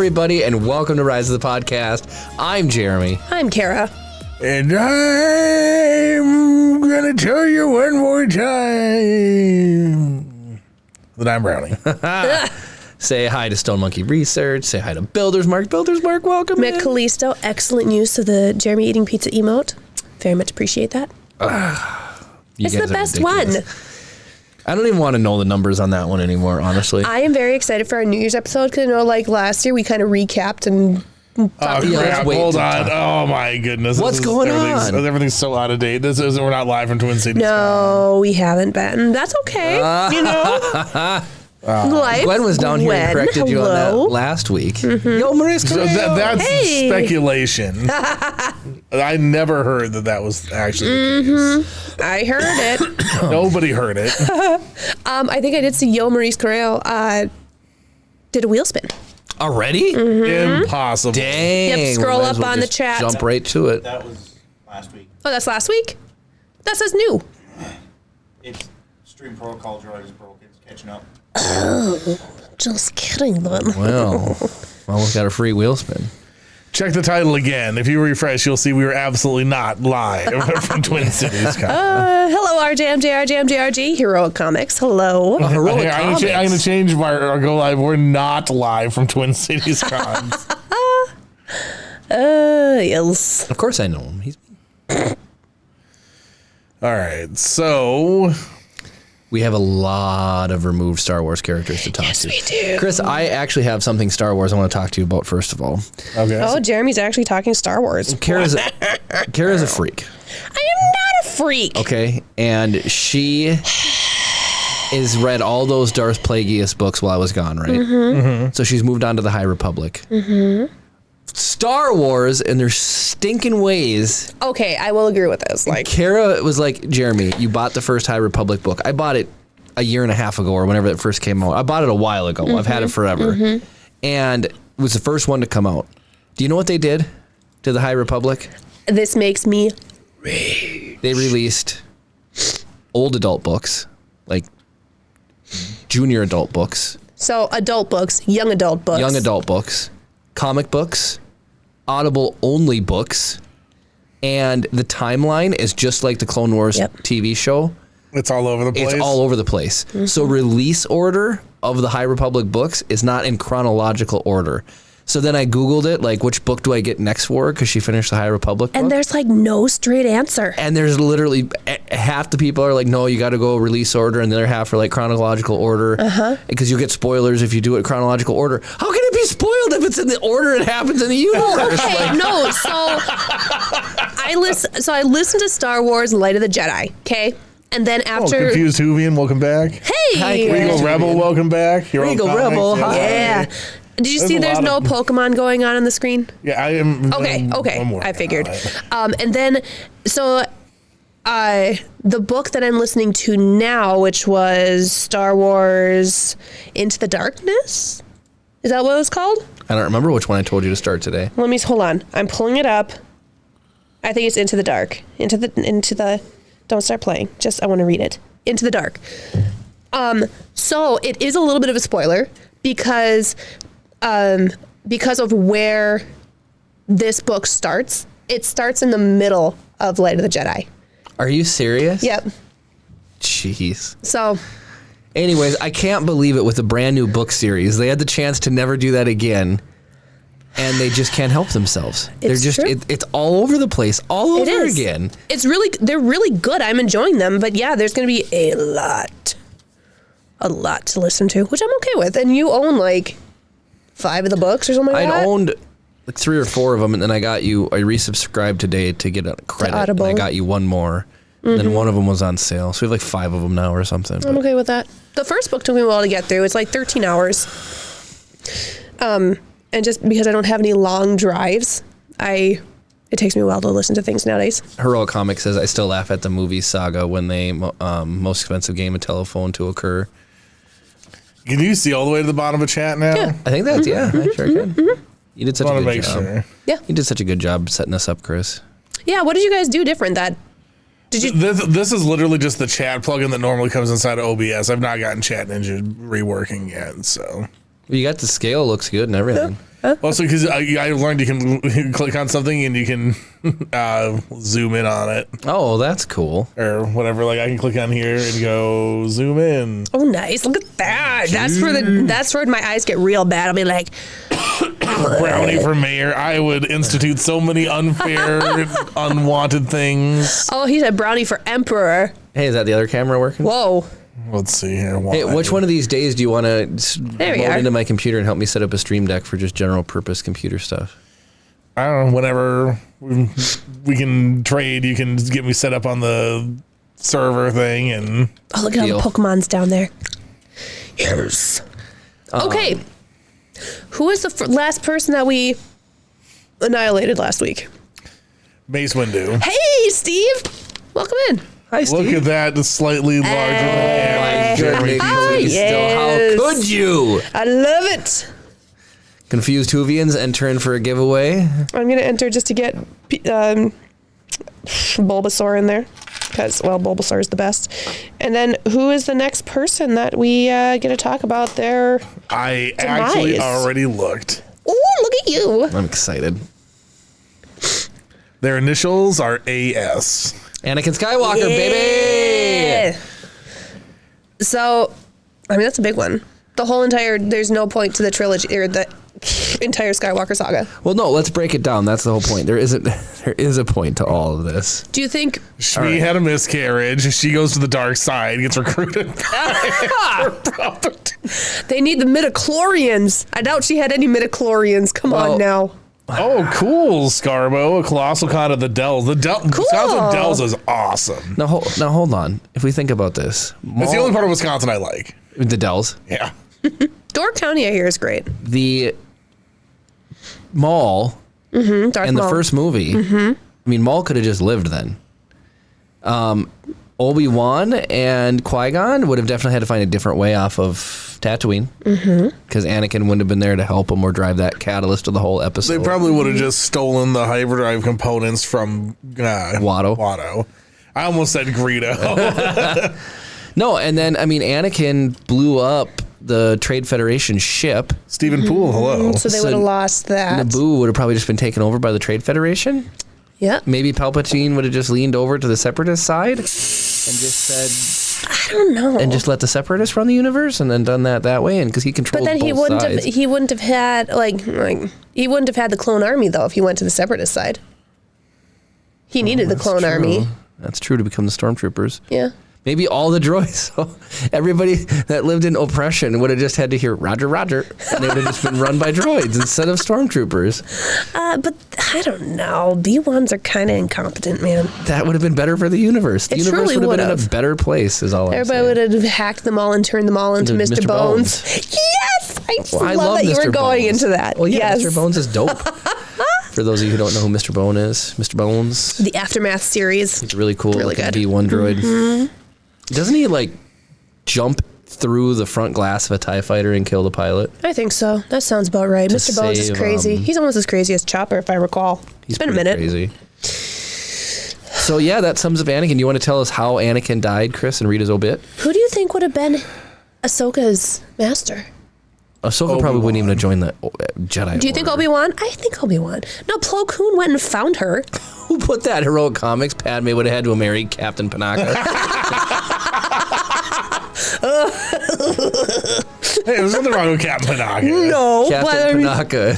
everybody, and welcome to Rise of the Podcast. I'm Jeremy. I'm Kara. And I'm going to tell you one more time that I'm Brownie. Say hi to Stone Monkey Research. Say hi to Builders Mark. Builders Mark, welcome Mick Callisto, excellent use of the Jeremy eating pizza emote. Very much appreciate that. It's the best one. I don't even want to know the numbers on that one anymore, honestly. I am very excited for our New Year's episode because I know, like last year, we kind of recapped and. Crap. Hold on. Oh, my goodness. What's going on? Everything's so out of date. We're not live from Twin Cities. No, we haven't been. That's okay. You know? Life. Gwen was down here and corrected you on that last week. Mm-hmm. Yo, Maria's So that's speculation. I never heard that was actually the case. I heard it. Nobody heard it. I think I did see Yo Maurice Correo did a wheel spin. Already? Mm-hmm. Impossible. Dang. Yep, scroll up on the chat. Jump right to it. That was last week. Oh, that's last week? That says new. It's Stream Protocol drive is broken. It's catching up. Oh, just kidding, then. Well, almost got a free wheel spin. Check the title again. If you refresh, you'll see we were absolutely not live from Twin Cities. Hello, RJ, Heroic Comics. Hello. Heroic I'm Comics. going to change our go live. We're not live from Twin Cities Cons. Yes. Of course I know him. He's... All right, so... We have a lot of removed Star Wars characters to talk to. We do. Chris, I actually have something Star Wars I want to talk to you about, first of all. Okay. Oh, Jeremy's actually talking Star Wars. Kara's a freak. I am not a freak. Okay, and she has read all those Darth Plagueis books while I was gone, right? Mm-hmm. So she's moved on to the High Republic. Mm-hmm. Star Wars and their stinking ways. Okay, I will agree with this. Like, Kara was like, Jeremy, you bought the first High Republic book. I bought it a year and a half ago or whenever it first came out. I bought it a while ago. Mm-hmm. I've had it forever. Mm-hmm. And it was the first one to come out. Do you know what they did to the High Republic? This makes me rage. They released old adult books, like junior adult books. So adult books, young adult books, comic books, Audible only books, and the timeline is just like the Clone Wars TV show. It's all over the place. It's all over the place. Mm-hmm. So release order of the High Republic books is not in chronological order. So then I Googled it, like, which book do I get next for? Because she finished the High Republic book. And there's, like, no straight answer. And there's literally, half the people are like, no, you got to go release order, and the other half are like chronological order. Uh-huh. Because you get spoilers if you do it chronological order. How can it be spoiled if it's in the order it happens in the universe? Okay, no, so I listened to Star Wars Light of the Jedi, okay? And then after... Confused Whovian, welcome back. Hey! Hi, Regal Rebel, welcome back. Regal Rebel, hi. Yeah. Did you see there's no Pokemon going on the screen? Yeah, I am. Okay. I figured. And then, so the book that I'm listening to now, which was Star Wars Into the Darkness, is that what it was called? I don't remember which one I told you to start today. Hold on. I'm pulling it up. I think it's Into the Dark. Into the. Don't start playing. Just I want to read it. Into the Dark. So it is a little bit of a spoiler because of where this book starts. It starts in the middle of Light of the Jedi. Are you serious? Yep. Jeez. So. Anyways, I can't believe it with a brand new book series. They had the chance to never do that again, and they just can't help themselves. It's all over the place, all over again. They're really good. I'm enjoying them, but yeah, there's going to be a lot to listen to, which I'm okay with. And you own like 5 of the books or something like that? I owned like 3 or 4 of them, and then I resubscribed today to get a credit. Audible. And I got you one more. And then one of them was on sale. So we have like 5 of them now or something. I'm okay with that. The first book took me a while to get through. It's like 13 hours. And just because I don't have any long drives, it takes me a while to listen to things nowadays. Heroic Comics says, I still laugh at the movie saga when they most expensive game of telephone to occur. Can you see all the way to the bottom of chat now? Yeah. I think that's, I sure can. Mm-hmm. You did such a good job. Sure. Yeah. You did such a good job setting us up, Chris. Yeah, what did you guys do different This is literally just the chat plugin that normally comes inside of OBS. I've not gotten Chat Ninja reworking yet, so. You got the scale, looks good and everything. Also, because I learned you can click on something and you can zoom in on it Oh, that's cool. or whatever. Like I can click on here and go zoom in. Oh, nice. Look at that. That's where my eyes get real bad. I'll be like, Brownie for mayor. I would institute so many unfair, unwanted things. oh, he said brownie for emperor. Hey, is that the other camera working? Whoa. Let's see here. Hey, which one of these days do you want to There we load are. into my computer and help me set up a stream deck for just general purpose computer stuff? I don't know. Whenever we can trade, you can get me set up on the server thing and. Oh, look at all Deal. the Pokemons down there. Yes. Okay. Who was the last person that we annihilated last week? Mace Windu. Hey, Steve. Welcome in. Hi, Steve. Look at that, the slightly larger than Jeremy Jeremy. Still, how could you? I love it. Confused Whovians entering for a giveaway. I'm going to enter just to get Bulbasaur in there. Because, well, Bulbasaur is the best. And then who is the next person that we get to talk about their... I actually Demise. already looked. Oh, look at you. I'm excited. Their initials are AS. Anakin Skywalker, baby! So, I mean, that's a big one. The whole entire, there's no point to the trilogy, or the entire Skywalker saga. Well, no, let's break it down. That's the whole point. There is a point to all of this. Do you think... She had a miscarriage. She goes to the dark side, gets recruited. They need the midichlorians. I doubt she had any midichlorians. Come Well, on now. Oh, cool, Scarbo. A colossal con of the Dells. The Wisconsin Dells is awesome. Now hold on. If we think about this, It's the only part of Wisconsin I like. the Dells, Yeah. Door County, I hear, is great. the Maul, Darth in the Maul. first movie. I mean, Maul could have just lived then. Obi-Wan and Qui-Gon would have definitely had to find a different way off of Tatooine. Because Anakin wouldn't have been there to help him or drive that catalyst of the whole episode. They probably would have just stolen the hyperdrive components from Watto. I almost said Greedo. No, and then, I mean, Anakin blew up the Trade Federation ship. Stephen Poole, hello. So they would have lost that. Naboo would have probably just been taken over by the Trade Federation. Yep. Maybe Palpatine would have just leaned over to the Separatist side and just said, I don't know. and just let the Separatists run the universe, and then done that way, and because he controls But then both sides. he wouldn't have had he wouldn't have had the clone army though if he went to the Separatist side. He needed the clone army. That's true to become the Stormtroopers. Yeah. Maybe all the droids, so everybody that lived in oppression would have just had to hear Roger, Roger, and they would have just been run by droids instead of stormtroopers. But I don't know. B1s are kind of incompetent, man. That would have been better for the universe. The It universe truly would have been in a would've. better place, is all I'm Everybody saying. would have hacked them all and turned them all into Mr. Mr. Bones. Bones. Yes! I I love that you Mr. were going Bones. into that. Well, yeah, yes. Mr. Bones is dope. For those of you who don't know who Mr. Bone is, Mr. Bones, The Aftermath series. he's really cool. Really like a good. B1 droid. Doesn't he, like, jump through the front glass of a TIE fighter and kill the pilot? I think so. That sounds about right. To Mr. Bones is save, crazy. He's almost as crazy as Chopper, if I recall. He's It's been a pretty minute. crazy. So yeah, that sums up Anakin. You want to tell us how Anakin died, Chris, and read his obit? Who do you think would have been Ahsoka's master? Ahsoka probably wouldn't even have joined the Jedi. Do you think Order. Obi-Wan? I think Obi-Wan. No, Plo Koon went and found her. Who put that heroic comics? Padme would have had to have married Captain Panaka. Hey, there's nothing wrong with Captain Panaka. No. Captain Panaka,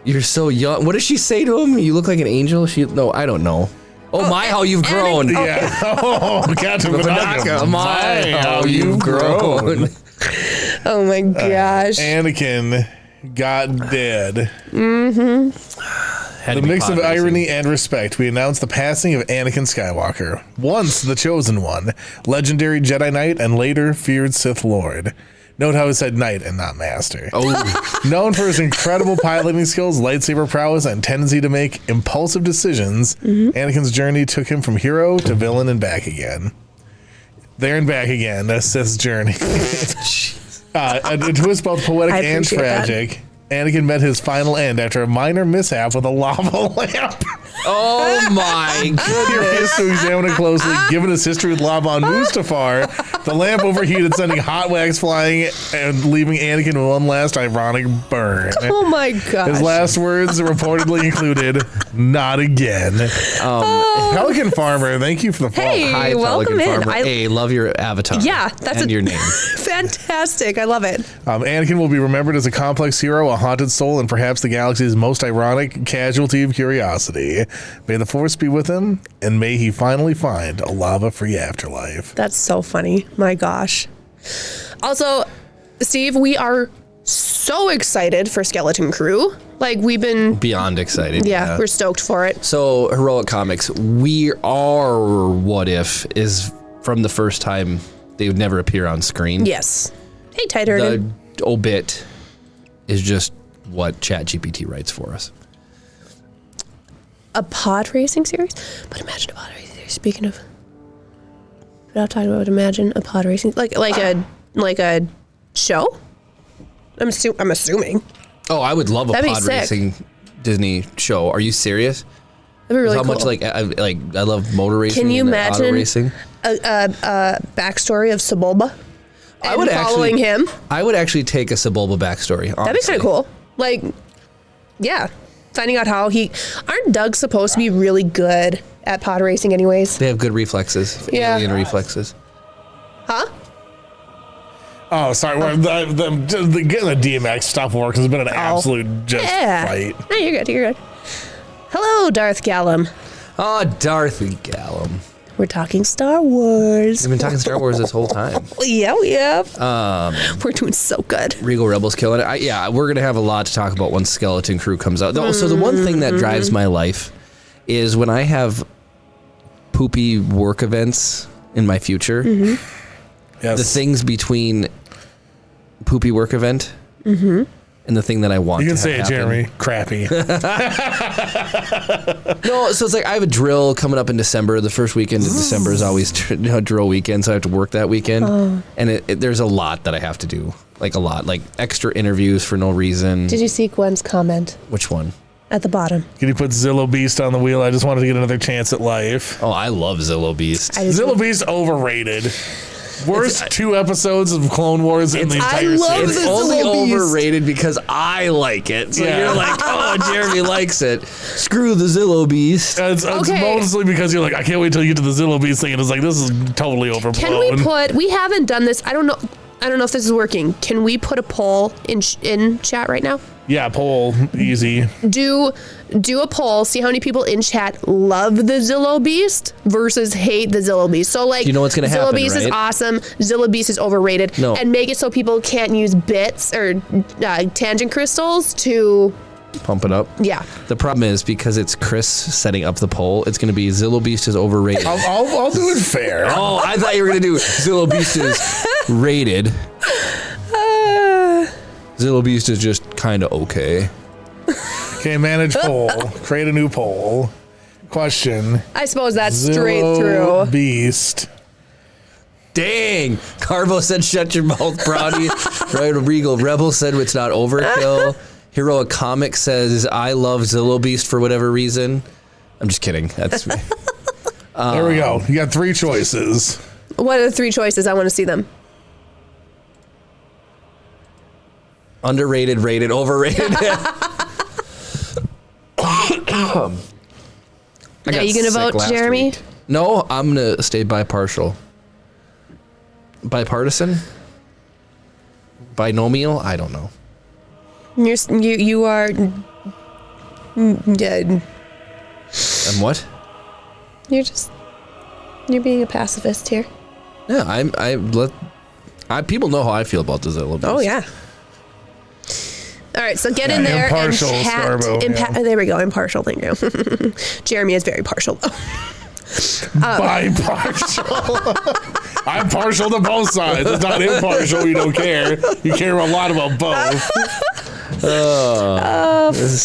you're so young. What does she say to him? You look like an angel. No, I don't know. Oh my, how you've grown. Yeah. Oh, Captain Panaka. Panaka, my, how you've grown. Oh my gosh. Anakin got dead. Had The to be mix of pod racing. irony and respect, we announce the passing of Anakin Skywalker, once the Chosen One, legendary Jedi Knight, and later feared Sith Lord. Note how it said Knight and not Master. Oh, Known for his incredible piloting skills, lightsaber prowess, and tendency to make impulsive decisions, Anakin's journey took him from hero to villain and back again. There and back again, a Sith's journey. A twist both poetic I and appreciate that. tragic. Anakin met his final end after a minor mishap with a lava lamp. oh my goodness. Curious to examine it closely, given his history with lava on Mustafar, The lamp overheated, sending hot wax flying and leaving Anakin with one last ironic burn. Oh my gosh. His last words reportedly included, "Not again." Pelican Farmer, thank you for the follow. Hey, Hi, welcome Pelican in. Farmer. Hey, love your avatar. Yeah, that's and your name. Fantastic. I love it. Anakin will be remembered as a complex hero, a haunted soul, and perhaps the galaxy's most ironic casualty of curiosity. May the Force be with him, and may he finally find a lava-free afterlife. That's so funny. My gosh. Also, Steve, we are so excited for Skeleton Crew. Like, we've been... Beyond excited. Yeah, we're stoked for it. So, Heroic Comics, We Are What If is from the first time they would never appear on screen. Yes. Hey, Tighter. The obit is just what ChatGPT writes for us. A pod racing series? But imagine a pod racing series. Speaking of... Without talking about imagine a pod racing... Like a show? I'm assuming. Oh, I would love a That'd be pod sick. racing Disney show. Are you serious? That'd be really How cool. much I love motor racing. Can you and imagine auto racing? a backstory of Sebulba? I would following him. I would actually take a Sebulba backstory. Honestly. That'd be kind of cool. Like, yeah. Finding out how aren't Doug supposed to be really good at pod racing anyways? They have good reflexes. Yeah. Alien reflexes. Huh? Oh, sorry. Getting the DMX stuff works has been an absolute fight. No, you're good. You're good. Hello, Darth Gallum. Oh, Darth Gallum. We're talking Star Wars. We've been talking Star Wars this whole time. Yeah, we have. We're doing so good. Regal Rebels killing it. We're going to have a lot to talk about when Skeleton Crew comes out. So the one thing that drives my life is when I have poopy work events in my future, Yes. the things between poopy work event and the thing that I want You to can say it, happen. Jeremy. Crappy. No, so it's like I have a drill coming up in December. The first weekend in December is always drill weekend, so I have to work that weekend. And there's a lot that I have to do. Like a lot. Like extra interviews for no reason. Did you see Gwen's comment Which one? at the bottom? Can you put Zillow Beast on the wheel? I just wanted to get another chance at life. Oh, I love Zillow Beast. Zillow Beast overrated. Worst 2 episodes of Clone Wars in the I entire love series. It's only Zillow Beast. overrated because I like it. So Yeah. you're like, oh, Jeremy likes it. Screw the Zillow Beast. It's Okay. mostly because you're like, I can't wait till you get to the Zillow Beast thing, and it's like, this is totally overblown. Can we haven't done this. I don't know if this is working. Can we put a poll in chat right now? Yeah, poll, easy. Do a poll, see how many people in chat love the Zillow Beast versus hate the Zillow Beast. So like, You know what's gonna Zillow happen, Beast is right? awesome. Zillow Beast is overrated. No. And make it so people can't use bits or tangent crystals to, Pump it up. yeah. The problem is because it's Chris setting up the poll, it's going to be Zillow Beast is overrated. I'll do it fair. Oh, I thought you were going to do Zillow Beast is rated. Zillow Beast is just kind of okay. Okay, manage poll. Create a new poll. Question. I suppose that's straight Zillow through. Beast. Dang. Carvo said, shut your mouth, Brownie. Right, Regal Rebel said it's not overkill. Heroic Comic says, I love Zillow Beast for whatever reason. I'm just kidding. That's me. There we go. You got 3 choices. What are the 3 choices? I want to see them. Underrated, rated, overrated. Are you going to vote, Jeremy? No, I'm going to stay bipartial. Bipartisan? Binomial? I don't know. You are dead. And what? You're being a pacifist here. Yeah, people know how I feel about the Zillow Beast. Oh yeah. All right, so get in there impartial, and chat. Starbo, yeah. There we go. Impartial. Thank you. Jeremy is very partial though. Bipartial. I'm partial to both sides. It's not impartial. You don't care. You care a lot about both.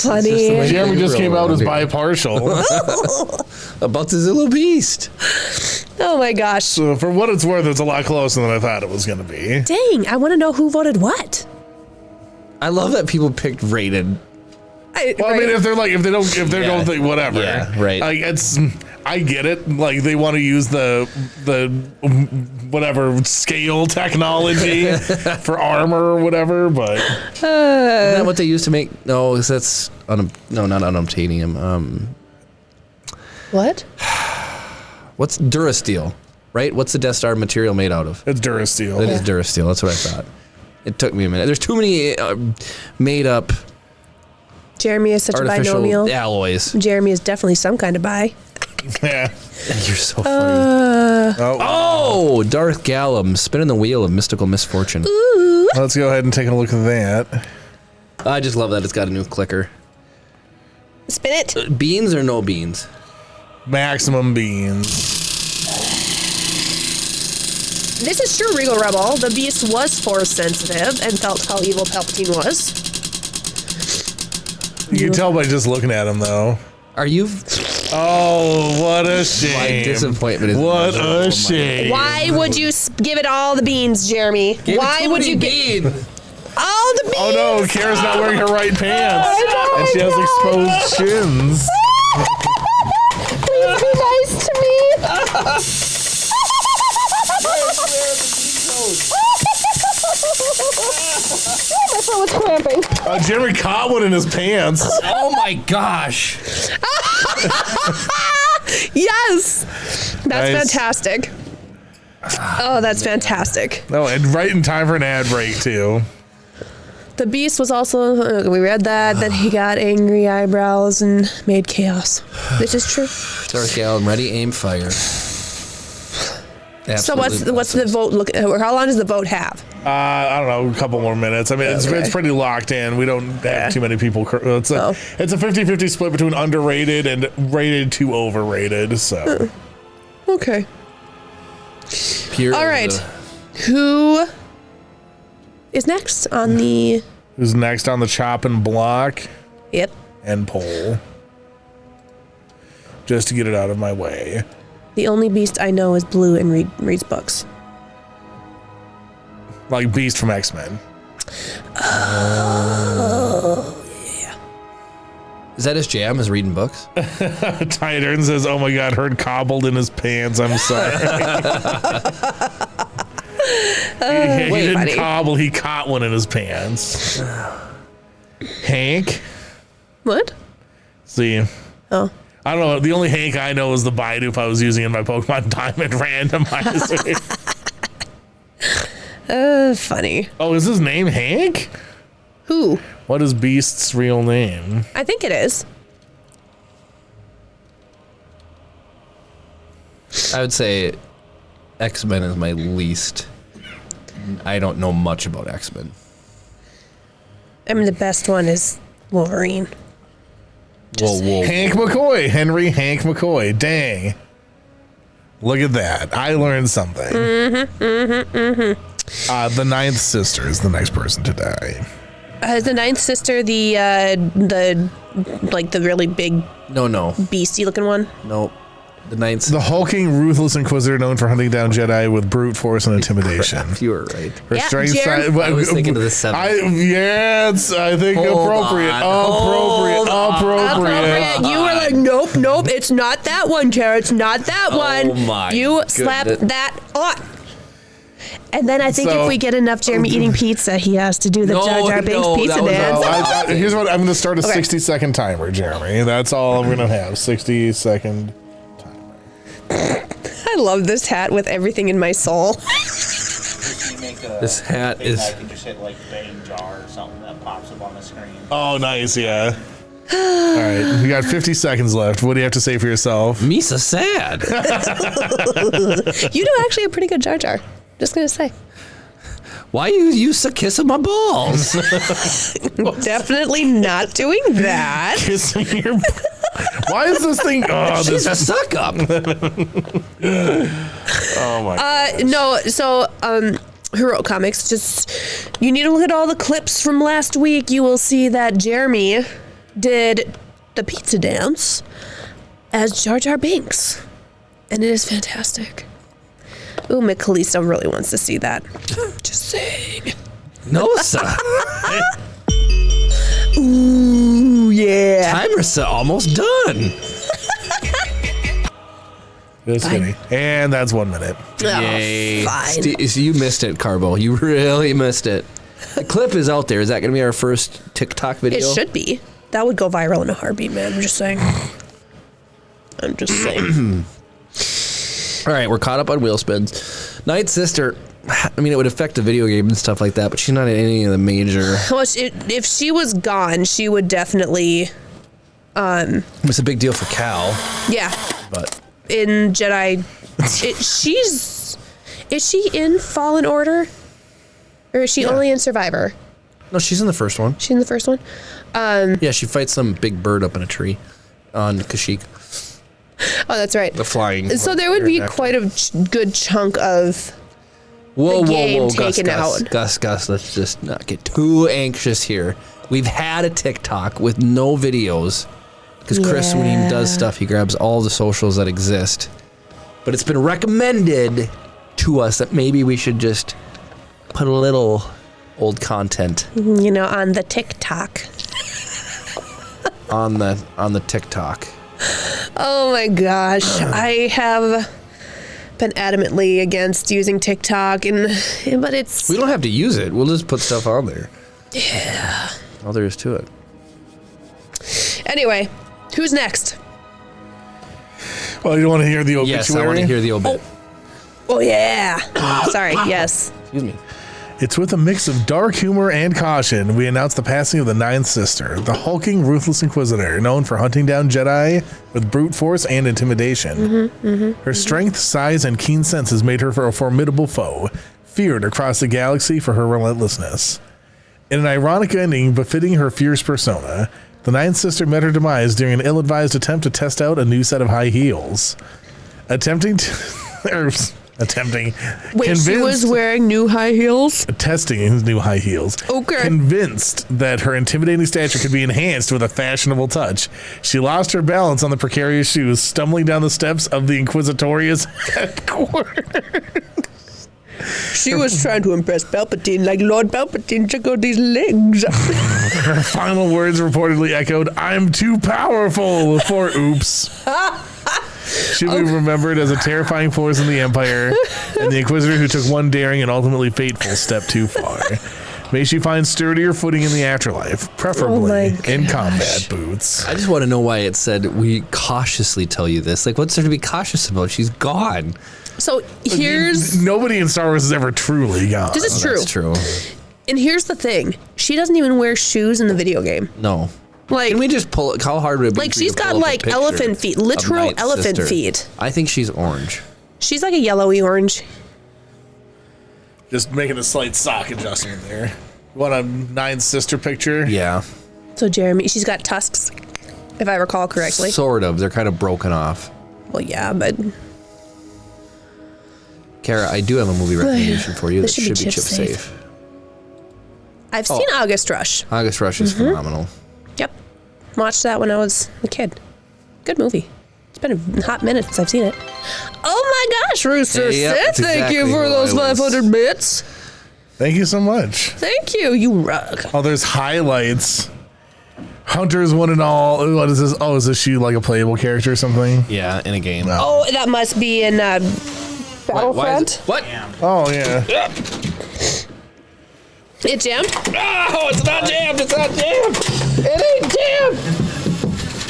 Funny. Jeremy just came out as bipartial. About the Zillow Beast. Oh my gosh. So for what it's worth, it's a lot closer than I thought it was going to be. Dang, I want to know who voted what. I love that people picked rated. Well, I mean, if they don't think whatever. Yeah, right. Like I get it. Like they want to use the whatever scale technology for armor or whatever, but Isn't that what they used to make? No, that's not unobtainium. What? What's Durasteel? Right? What's the Death Star material made out of? it's Durasteel. It is Durasteel. That's what I thought. It took me a minute. There's too many made up Jeremy is such a artificial binomial. alloys. Jeremy is definitely some kind of bi. Yeah. You're so funny. Oh, Darth Gallum, spinning the wheel of mystical misfortune. Let's go ahead and take a look at that. I just love that it's got a new clicker. Spin it. Beans or no beans? Maximum beans. This is true, Regal Rebel. The Beast was force sensitive and felt how evil Palpatine was. You can tell by just looking at him, though. Are you? Oh, what a shame! My disappointment is what a shame. Why would you give it all the beans, Jeremy? Why would you give beans? all the beans? Oh no, Kara's not wearing her right pants, and she has exposed shins. Please be nice to me. My foot was cramping. Jeremy caught one in his pants. Oh my gosh! Yes, that's Nice. fantastic. Oh, that's fantastic. No, and right in time for an ad break too. The Beast was also, we read that, then he got angry eyebrows and made chaos. This is true. Darth Gallum, ready, aim, fire. So what's the vote look, or how long does the vote have? I don't know, a couple more minutes. I mean, it's pretty locked in. We don't have too many people. It's a 50-50 split between underrated and rated to overrated. So Okay. Pure All right. Who is next on the... who's next on the chopping block Yep. and poll? Just to get it out of my way. The only Beast I know is blue and reads books. Like Beast from X-Men. Is that his jam? Is reading books? Titan says, "Oh my God, heard cobbled in his pants. I'm sorry." he didn't funny. cobble. He caught one in his pants. Hank. What? See. Oh. I don't know. The only Hank I know is the Baidu I was using in my Pokemon Diamond randomizer. Funny. Oh, is his name Hank? Who? What is Beast's real name? I think it is. I would say X-Men is my least. I don't know much about X-Men. I mean, the best one is Wolverine. Whoa. Hank McCoy. Henry Hank McCoy. Dang. Look at that. I learned something. The ninth sister is the next person to die. Is the ninth sister the really big No. beastie looking one? No. The ninth. The hulking, ruthless Inquisitor known for hunting down Jedi with brute force and intimidation. You were right. Her Yeah, strength Jared. side. I was thinking of the seventh. I think Hold appropriate. on. Appropriate. You were like, nope, it's not that one, Jared. It's not that one. Oh my You slapped goodness. that on. And then I think So- if we get enough Jeremy eating pizza, he has to do the No, Jar Jar Binks no, pizza that was dance. Here's what I'm going to start a Okay. 60-second timer, Jeremy. That's all I'm going to have. 60-second. I love this hat with everything in my soul. This hat thing is- that I can just hit like bang jar or something that pops up on the screen. Oh, nice, yeah. All right, we got 50 seconds left. What do you have to say for yourself? Misa sad. You do actually a pretty good Jar Jar. Just gonna say. Why you used to kissing my balls? Definitely not doing that. Kissing your... Why is this thing... Oh, She's this... a suck up. Oh, my... No, so Hero Comics, just you need to look at all the clips from last week. You will see that Jeremy did the pizza dance as Jar Jar Binks. And it is fantastic. Ooh, Callisto really wants to see that. Just saying. No, sir. Ooh, yeah. Timer's almost done. Just kidding. And that's 1 minute. Yay. Fine. You missed it, Carbo. You really missed it. The clip is out there. Is that going to be our first TikTok video? It should be. That would go viral in a heartbeat, man. I'm just saying. All right, we're caught up on wheel spins. Night's sister, I mean, it would affect the video game and stuff like that, but she's not in any of the major. Well, if she was gone, she would definitely. It's a big deal for Cal, Yeah. but In Jedi, is she in Fallen Order, or is she only in Survivor? no, she's in the first one. She's in the first one. Yeah, she fights some big bird up in a tree on Kashyyyk. Oh, that's right. The flying. So there would be quite a good chunk of Whoa, game Gus, taken out. Gus, let's just not get too anxious here. We've had a TikTok with no videos because Chris, when he does stuff, he grabs all the socials that exist. But it's been recommended to us that maybe we should just put a little old content on the TikTok. on the TikTok. Oh my gosh, I have been adamantly against using TikTok, but it's. We don't have to use it. We'll just put stuff on there. Yeah. All there is to it. Anyway, who's next? Well, you want to hear the obituary? Yes, I want to hear the obit. Oh yeah. Sorry. Yes. Excuse me. It's with a mix of dark humor and caution we announce the passing of the Ninth Sister, the hulking, ruthless Inquisitor, known for hunting down Jedi with brute force and intimidation. Her strength, size, and keen senses made her a formidable foe, feared across the galaxy for her relentlessness. In an ironic ending befitting her fierce persona, the Ninth Sister met her demise during an ill-advised attempt to test out a new set of high heels. Wait, she Convinced- was wearing new high heels? testing his new high heels. Okay. Convinced that her intimidating stature could be enhanced with a fashionable touch, she lost her balance on the precarious shoes, stumbling down the steps of the Inquisitorious headquarters. She was trying to impress Palpatine, like Lord Palpatine. Check out these legs. Her final words reportedly echoed, "I'm too powerful," for oops. She'll be remembered as a terrifying force in the Empire and the Inquisitor who took one daring and ultimately fateful step too far. May she find sturdier footing in the afterlife, preferably in combat boots. I just want to know why it said we cautiously tell you this. Like, what's there to be cautious about? She's gone. So here's. Nobody in Star Wars is ever truly gone. This is true. That's true. And here's the thing: she doesn't even wear shoes in the video game. No. Like, Can we just pull it? How hard would it be? like for you she's to got pull up a like picture elephant feet, of literal Knight's elephant sister? feet. I think she's orange. She's like a yellowy orange. Just making a slight sock adjustment there. You want a Ninth Sister picture? Yeah. So Jeremy, she's got tusks, if I recall correctly. Sort of. They're kind of broken off. Well, yeah, but Kara, I do have a movie recommendation for you that This should be chip safe. I've seen August Rush. August Rush is phenomenal. Yep, watched that when I was a kid. Good movie. It's been a hot minute since I've seen it. Oh my gosh, Rooster Yep, Sith! that's Thank you exactly for who those I was. 500 bits. Thank you so much. Thank you. You rock. Oh, there's highlights. Hunter's one and all. What is this? Oh, is this she like a playable character or something? Yeah, in a game. Oh, that must be in Why is Battlefront. it- What? Oh, yeah. It jammed. Oh, it's not jammed. It's not jammed. It ain't jammed.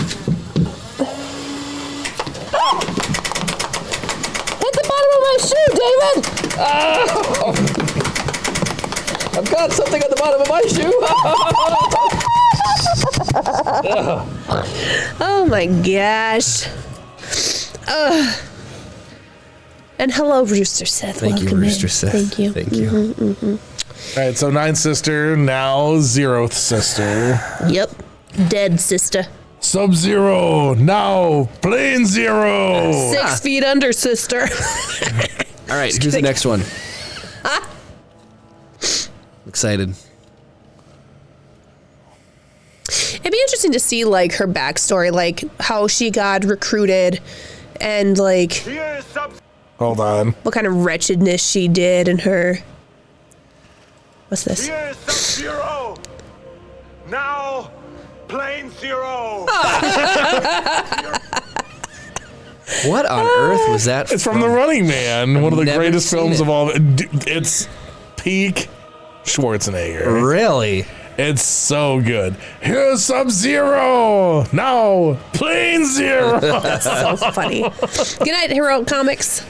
Hit the bottom of my shoe, David. I've got something at the bottom of my shoe. Oh my gosh. And hello, Rooster Sith. Thank you, Welcome Rooster in. Sith. Thank you. Thank you. All right, so Ninth Sister, now Zeroth Sister. Yep. Dead sister. Sub-Zero, now Plane Zero. 6 feet under, sister. All right, here's the next one. Excited. It'd be interesting to see like her backstory, like how she got recruited and like Hold on. what kind of wretchedness she did in her. What's this? Here's Sub-Zero. Now, Plane Zero. What on earth was that? It's from The Running Man, one of the never greatest seen films it. of all. It's peak Schwarzenegger. Really? It's so good. Here's Sub-Zero. Now, Plane Zero. So funny. Good night, Hero Comics.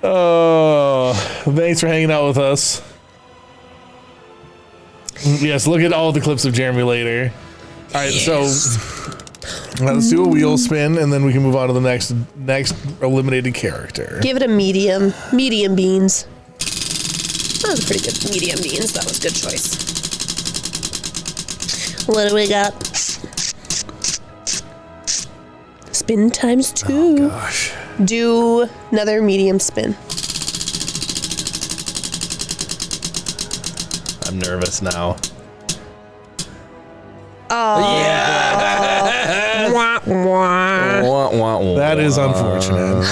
Oh, thanks for hanging out with us. Yes, look at all the clips of Jeremy later. All right, so let's do a wheel spin, and then we can move on to the next eliminated character. Give it a medium. Medium beans. That was pretty good. Medium beans. That was a good choice. What do we got? Spin times 2. Oh, gosh. Do another medium spin. I'm nervous now. Wah, wah. Wah, wah, wah. That is unfortunate.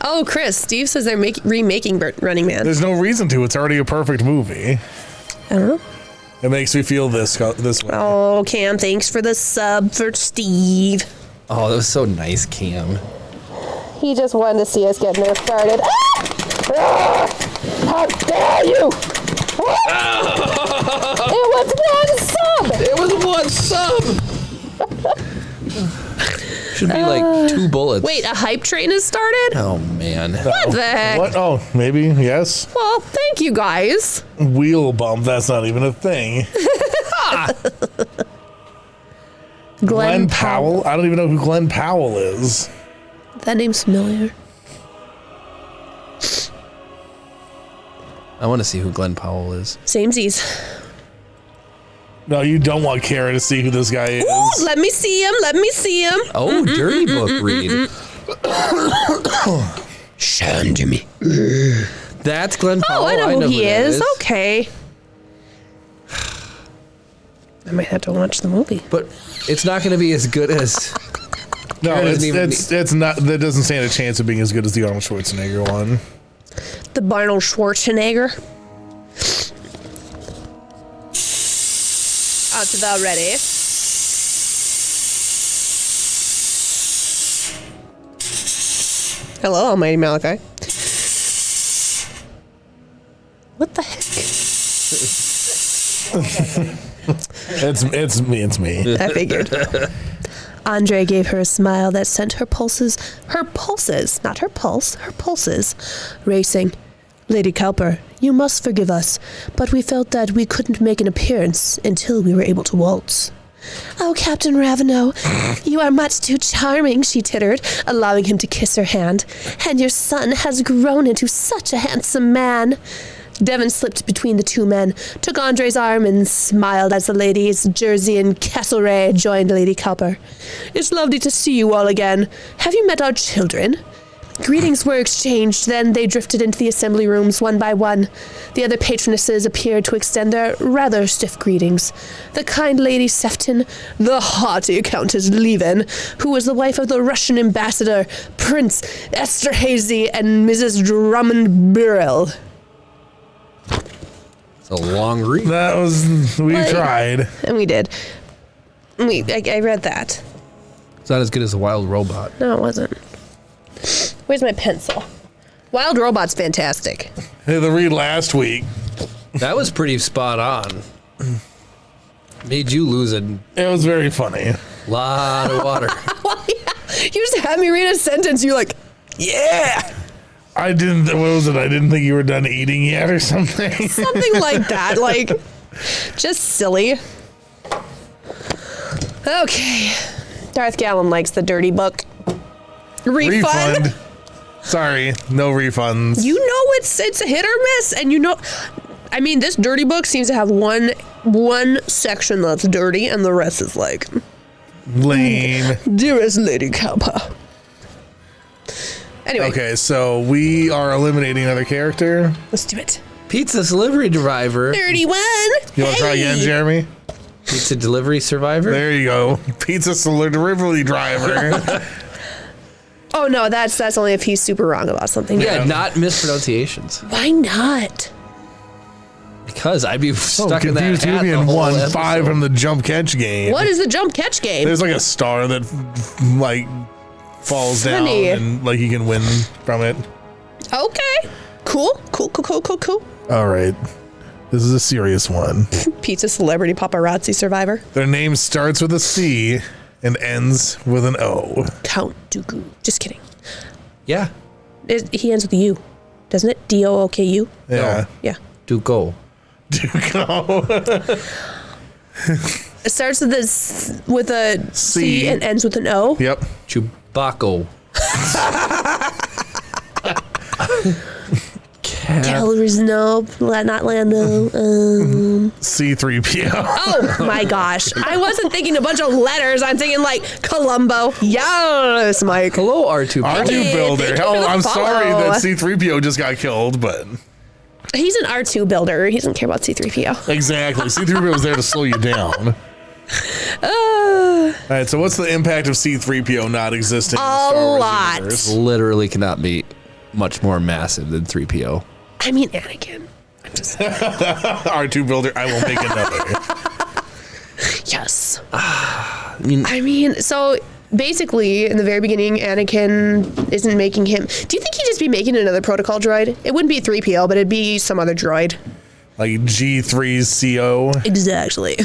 Oh, Chris, Steve says they're remaking Running Man. There's no reason to. It's already a perfect movie. I don't know. It makes me feel this way. Oh, Cam, thanks for the sub for Steve. Oh, that was so nice, Cam. He just wanted to see us get nerf started. Ah! How dare you! It was one sub! It was one sub. Should be like 2 bullets. Wait, a hype train has started? Oh man. What the heck? What? Oh, maybe, yes. Well, thank you guys. Wheel bump, that's not even a thing. Glenn Powell? I don't even know who Glenn Powell is. That name's familiar. I want to see who Glenn Powell is. Samesies. No, you don't want Kara to see who this guy is. Ooh, let me see him. Let me see him. Oh, dirty book read. Show to me. That's Glenn Powell. Oh, I know who he that is. Okay. I might have to watch the movie. But it's not going to be as good as. No, Kara doesn't even it's not. That doesn't stand a chance of being as good as the Arnold Schwarzenegger one. The Arnold Schwarzenegger. That's about ready. Hello, Almighty Malachi. What the heck? It's me. I figured. Andre gave her a smile that sent her pulses, not her pulse, her pulses, racing. Lady Cowper, you must forgive us, but we felt that we couldn't make an appearance until we were able to waltz. Oh, Captain Ravenel, you are much too charming, she tittered, allowing him to kiss her hand. And your son has grown into such a handsome man. Devon slipped between the two men, took Andre's arm, and smiled as the ladies, Jersey and Castlereagh, joined Lady Cowper. It's lovely to see you all again. Have you met our children? Greetings were exchanged, then they drifted into the assembly rooms one by one. The other patronesses appeared to extend their rather stiff greetings. The kind Lady Sefton, the haughty Countess Leven, who was the wife of the Russian ambassador, Prince Esterhazy, and Mrs. Drummond Burrell. It's a long read. That was we tried. And we did. I read that. It's not as good as the Wild Robot. No, it wasn't. Where's my pencil? Wild Robot's fantastic. Hey, the read last week. That was pretty spot on. Made you lose a It was very funny. lot of water. Well, yeah. You just had me read a sentence. You're like, yeah. I didn't. What was it? I didn't think you were done eating yet, or something. Something like that. Like, just silly. Okay. Darth Gallon likes the dirty book. Refund? Sorry, no refunds. You know it's a hit or miss, and you know, I mean, this dirty book seems to have one section that's dirty, and the rest is like Lame. Dearest Lady Cowper. Anyway, Okay, so we are eliminating another character. let's do it. Pizza delivery driver. 31. You want to try again, Jeremy? Pizza delivery survivor. There you go. Pizza delivery driver. Oh no, that's only if he's super wrong about something. Yeah, not mispronunciations. Why not? Because I'd be So stuck in that confused. hat You'd be the in whole 1-5 episode. from the jump catch game. What is the jump catch game? There's like a star that like falls Funny. down and like you can win from it. Okay. Cool. All right. This is a serious one. Pizza celebrity paparazzi survivor. Their name starts with a C and ends with an O. Count Dooku. Just kidding. Yeah. He ends with a U, doesn't it? D-O-O-K-U? Yeah. Yeah. Duco. Duco. It starts with a C and ends with an O. Yep. Chewbacca. Calories, no, not Lando. C-3PO. Oh my gosh. I wasn't thinking a bunch of letters. I'm thinking like Columbo. Yes, Mike. Hello, R2. R2 Hey, builder. thank you Oh, for the I'm sorry follow. that C-3PO just got killed, but He's an R2 builder. He doesn't care about C-3PO. exactly. C-3PO was there to slow you down. All right, so what's the impact of C-3PO not existing in the Star Wars lot. universe? Literally cannot be much more massive than 3PO. I mean, Anakin. I'm just R2 builder, I will make another. yes. I mean, so basically, in the very beginning, Anakin isn't making him. Do you think he'd just be making another protocol droid? It wouldn't be 3PO, but it'd be some other droid. Like G3CO. Exactly.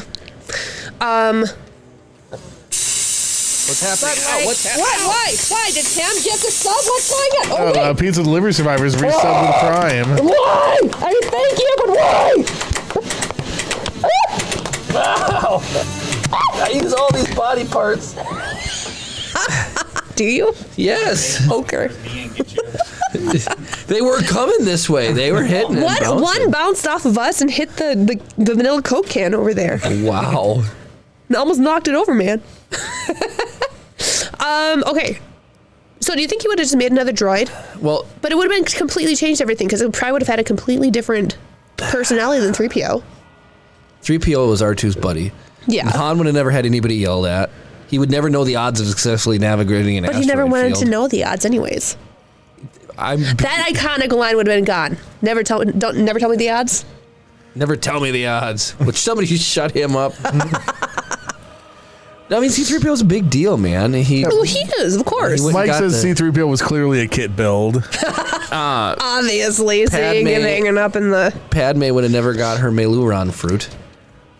What's happening? What's happening? Why? Did Cam get the sub? What's going on? Oh, wait. Pizza delivery survivors resubbed with Prime. Why? I mean, thank you, but why? I use all these body parts. Do you? Yes. Poker. They were coming this way. They were hitting it. One bounced off of us and hit the vanilla Coke can over there. Wow. And almost knocked it over, man. Okay. So do you think he would have just made another droid? Well, But it would have been completely changed everything because it probably would have had a completely different personality than 3PO. 3PO was R2's buddy. Yeah. Han would have never had anybody yelled at. He would never know the odds of successfully navigating an But asteroid he never wanted field. to know the odds anyways. That iconic line would have been gone. Never tell me the odds. Never tell me the odds. Which somebody shut him up. I mean, C-3PO is a big deal, man. Well, he is, of course. He went- Mike got says the- C-3PO was clearly a kit build. Obviously, seeing him hanging up in the... Padme would have never got her Meluron fruit.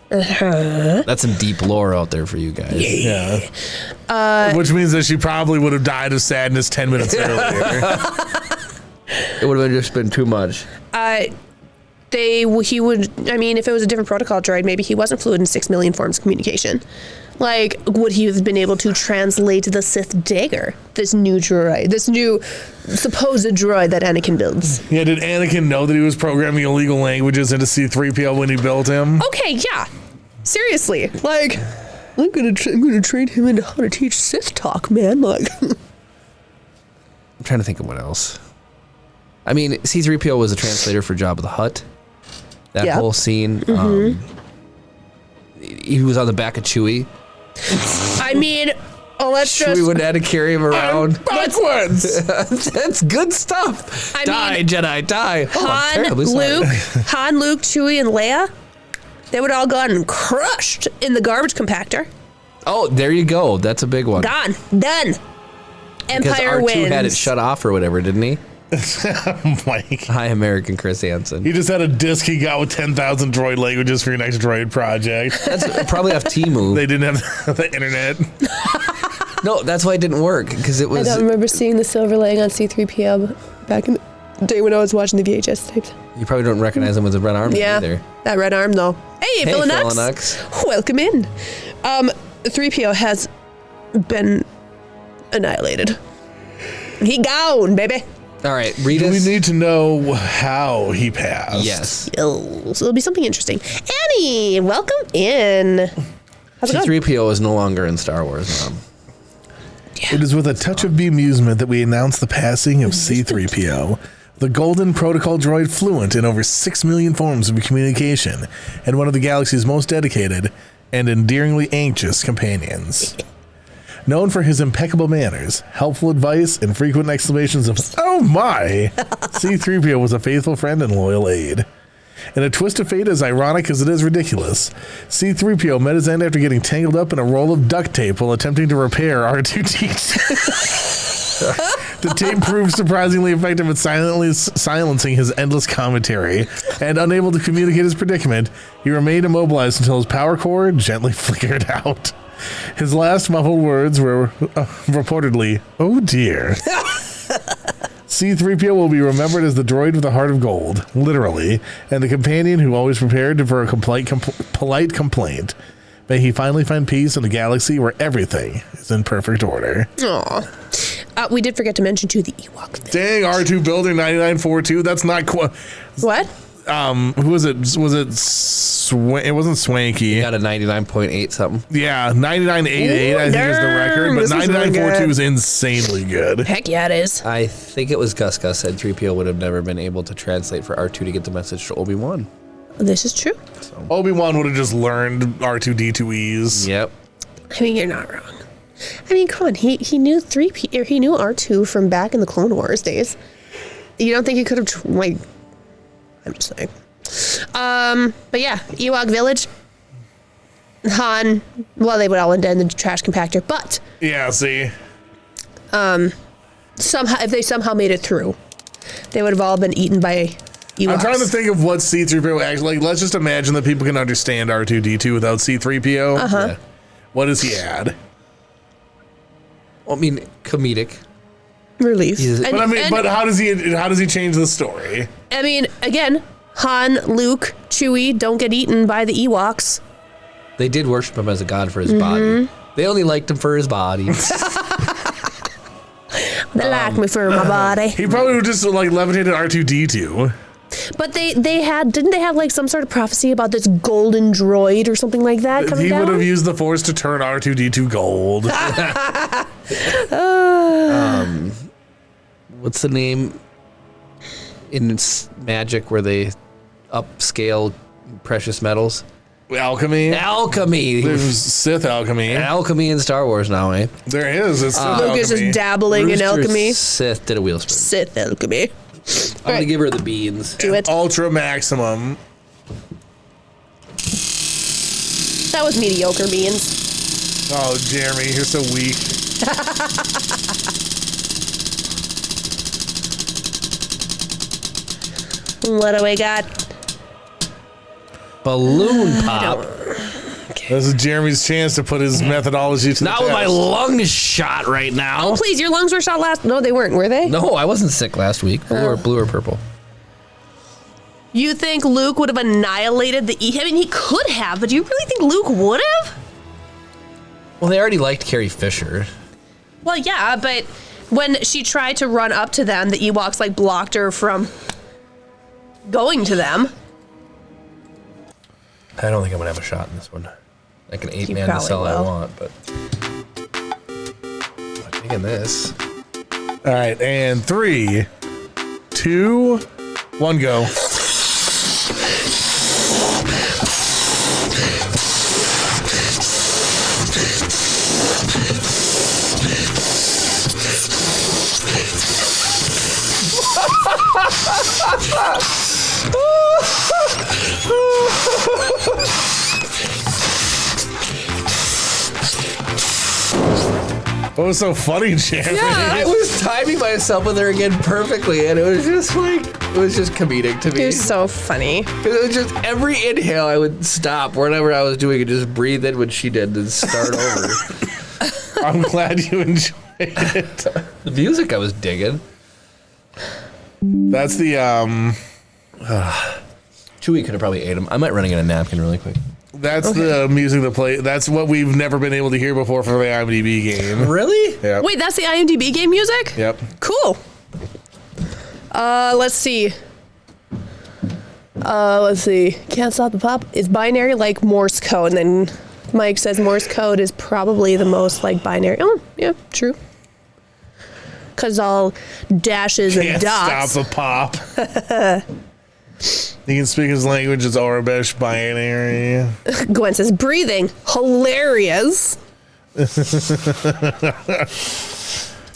That's some deep lore out there for you guys. Yeah. Which means that she probably would have died of sadness 10 minutes earlier. It would have just been too much. He would, I mean, if it was a different protocol droid, maybe he wasn't fluid in 6 million forms of communication. Like, would he have been able to translate the Sith dagger? This new droid, this new supposed droid that Anakin builds. Yeah, did Anakin know that he was programming illegal languages into C-3PO when he built him? Okay, yeah. Seriously. Like, I'm gonna train him into how to teach Sith talk, man. Like, I'm trying to think of what else. I mean, C-3PO was a translator for Jabba the Hutt. That Yeah. whole scene. He was on the back of Chewie. I mean, let's Chewie just... would have to carry him around. Backwards! That's good stuff. I Die, mean, Jedi, die. Oh, I'm Han, terribly sorry. Luke, Chewie, and Leia, they would have all gotten crushed in the garbage compactor. Oh, there you go. That's a big one. Gone. Done. Because Empire R2 wins. had it shut off or whatever, didn't he? Mike. Hi, American Chris Hansen. He just had a disc he got with 10,000 droid languages for your next droid project. That's probably off T-Move. They didn't have the internet. No, that's why it didn't work, because it I was... don't remember seeing the silver laying on C-3PO back in the day when I was watching the VHS tapes. You probably don't recognize him with a red arm either. That red arm though. Hey, Hey, Villanux. Villanux. Welcome in. 3PO has been annihilated. He gone, baby. All right, read Do us. we need to know how he passed? Yes. Oh, so it'll be something interesting. Annie, welcome in. How's it going? C-3PO is no longer in Star Wars, Mom. It is with a touch of bemusement that we announce the passing of C-3PO, the golden protocol droid fluent in over 6 million forms of communication, and one of the galaxy's most dedicated and endearingly anxious companions. Known for his impeccable manners, helpful advice, and frequent exclamations of, "Oh my!" C-3PO was a faithful friend and loyal aide. In a twist of fate as ironic as it is ridiculous, C-3PO met his end after getting tangled up in a roll of duct tape while attempting to repair R2-D2. The tape proved surprisingly effective at silently silencing his endless commentary, and unable to communicate his predicament, he remained immobilized until his power cord gently flickered out. His last muffled words were reportedly, "Oh dear." C-3PO will be remembered as the droid with a heart of gold, literally, and the companion who always prepared for a polite complaint. May he finally find peace in a galaxy where everything is in perfect order. Aw. We did forget to mention, too, the Ewok thing. Dang, R2 Builder 9942. That's not quite. What? Who was it? It wasn't Swanky. Got a 99.8 something. Yeah, 99.88 I think is the record, but 99.42 is insanely good. Heck yeah, it is. I think it was Gus said 3PO would have never been able to translate for R2 to get the message to Obi-Wan. This is true. Obi-Wan would have just learned R2-D2Es. Yep. I mean, you're not wrong. I mean, come on. He knew he knew R2 from back in the Clone Wars days. You don't think he could have, I'm just saying. But yeah, Ewok Village, Han, well, they would all end in the trash compactor, but Yeah, see? somehow, if they somehow made it through, they would have all been eaten by Ewoks. I'm trying to think of what C-3PO actually, let's just imagine that people can understand R2-D2 without C-3PO. Uh-huh. Yeah. What does he add? Well, I mean, comedic. Relief. He's- But I mean, but how does he change the story? I mean, again, Han, Luke, Chewie don't get eaten by the Ewoks. They did worship him as a god for his body. They only liked him for his body. They like me for my body. He probably would just like levitated R2-D2. But didn't they have like some sort of prophecy about this golden droid or something like that coming He down? would have used the Force to turn R2-D2 gold. What's the name in Magic where they upscale precious metals? Alchemy. Alchemy. There's Sith alchemy. Alchemy in Star Wars now, eh? There is. It's Sith Luke is alchemy. just dabbling in Rooster alchemy. Sith did a wheel spin. Sith alchemy. I'm gonna give her the beans. Do it. Ultra maximum. That was mediocre beans. Oh, Jeremy, you're so weak. What do we got? Balloon pop. This is Jeremy's chance to put his methodology to Not the with my test. lungs shot right now. Please, your lungs were shot last. No, they weren't, were they? No, I wasn't sick last week. Blue or purple. You think Luke would have annihilated the I mean, he could have, but do you really think Luke would have? Well, they already liked Carrie Fisher. Well, yeah, but when she tried to run up to them, the Ewoks like blocked her from going to them. I don't think I'm gonna have a shot in this one. I can 8-man the probably cell I will. want, but I'm taking this. All right, and 3, 2, 1, go. What was so funny, Jeremy? Yeah, I was timing myself with her again perfectly, and it was just comedic to me. You're so funny. It was just every inhale I would stop whatever I was doing and just breathe in when she did and start over. I'm glad you enjoyed it. The music I was digging. That's the Chewie could have probably ate him. I might run and get a napkin really quick. that's the music that play. That's what we've never been able to hear before for the IMDb game. Really? Yep. Wait, that's the IMDb game music? Yep. Cool. Let's see. Can't stop the pop. Is binary like Morse code? And then Mike says Morse code is probably the most like binary. Oh, yeah, true. Because all dashes and Can't dots. stop the pop. He can speak his language. It's Arabic binary. Gwen says breathing. Hilarious.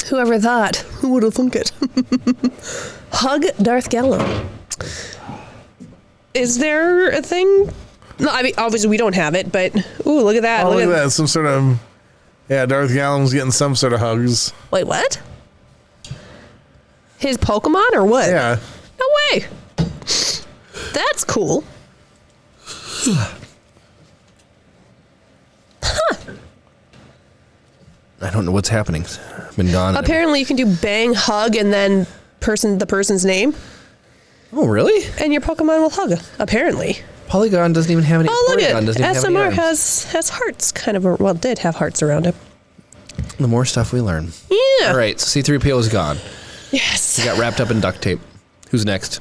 Whoever thought? Who would have thunk it? Hug Darth Gallo. Is there a thing? No, I mean, obviously we don't have it, but ooh, look at that. Oh, look at that. Some sort of, Darth Gallum's getting some sort of hugs. Wait, what? His Pokemon or what? Yeah. No way. That's cool. I don't know what's happening. I've been gone. Apparently you can do bang, hug, and then the person's name, Oh, really? and your Pokemon will hug. Apparently. Polygon doesn't even have any. Oh, look Porygon at doesn't even have any SMR arms. has hearts kind of, well, did have hearts around it. The more stuff we learn. Yeah. All right, so C-3PO is gone. Yes. He got wrapped up in duct tape. Who's next?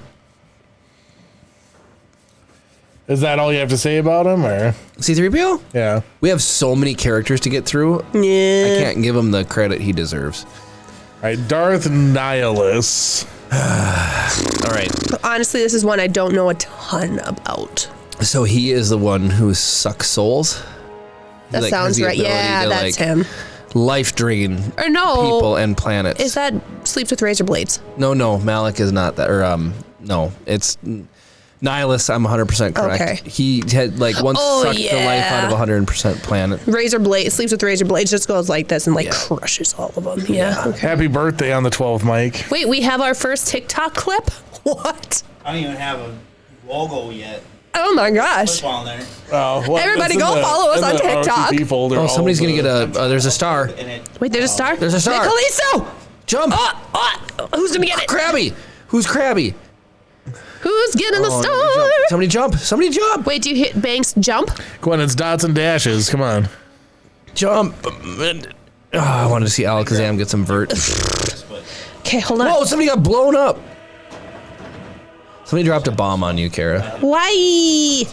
Is that all you have to say about him, or? C-3PO? Yeah. We have so many characters to get through. Yeah. I can't give him the credit he deserves. All right, Darth Nihilus. All right. Honestly, this is one I don't know a ton about. So he is the one who sucks souls. That Like, sounds has the right. ability Yeah, to, that's like, him. Life drain Or no. people and planets. Is that sleeps with razor blades? No, Malik is not that. Or no, it's Nihilus. I'm 100% correct. Okay. He had once sucked the life out of 100% planet. Razor blade sleeps with razor blades. Just goes like this and Yeah. crushes all of them. Yeah. Okay. Happy birthday on the 12th, Mike. Wait, we have our first TikTok clip. What? I don't even have a logo yet. Oh my gosh. Put on there. Oh, well, Everybody it's in go follow us in on the TikTok. RTP folder, Oh, all somebody's of gonna get the- there's a star. And it, Wait, there's a star. There's a star. Nicoliso! Jump! Who's gonna get it? Crabby. Who's Crabby? Who's getting the Oh, star? Somebody jump. Somebody jump. Wait, do you hit Banks jump? Go on, it's dots and dashes. Come on. Jump. I wanted to see Alakazam get some vert. but Okay, hold on. Whoa, somebody got blown up. Somebody dropped a bomb on you, Kara. Why?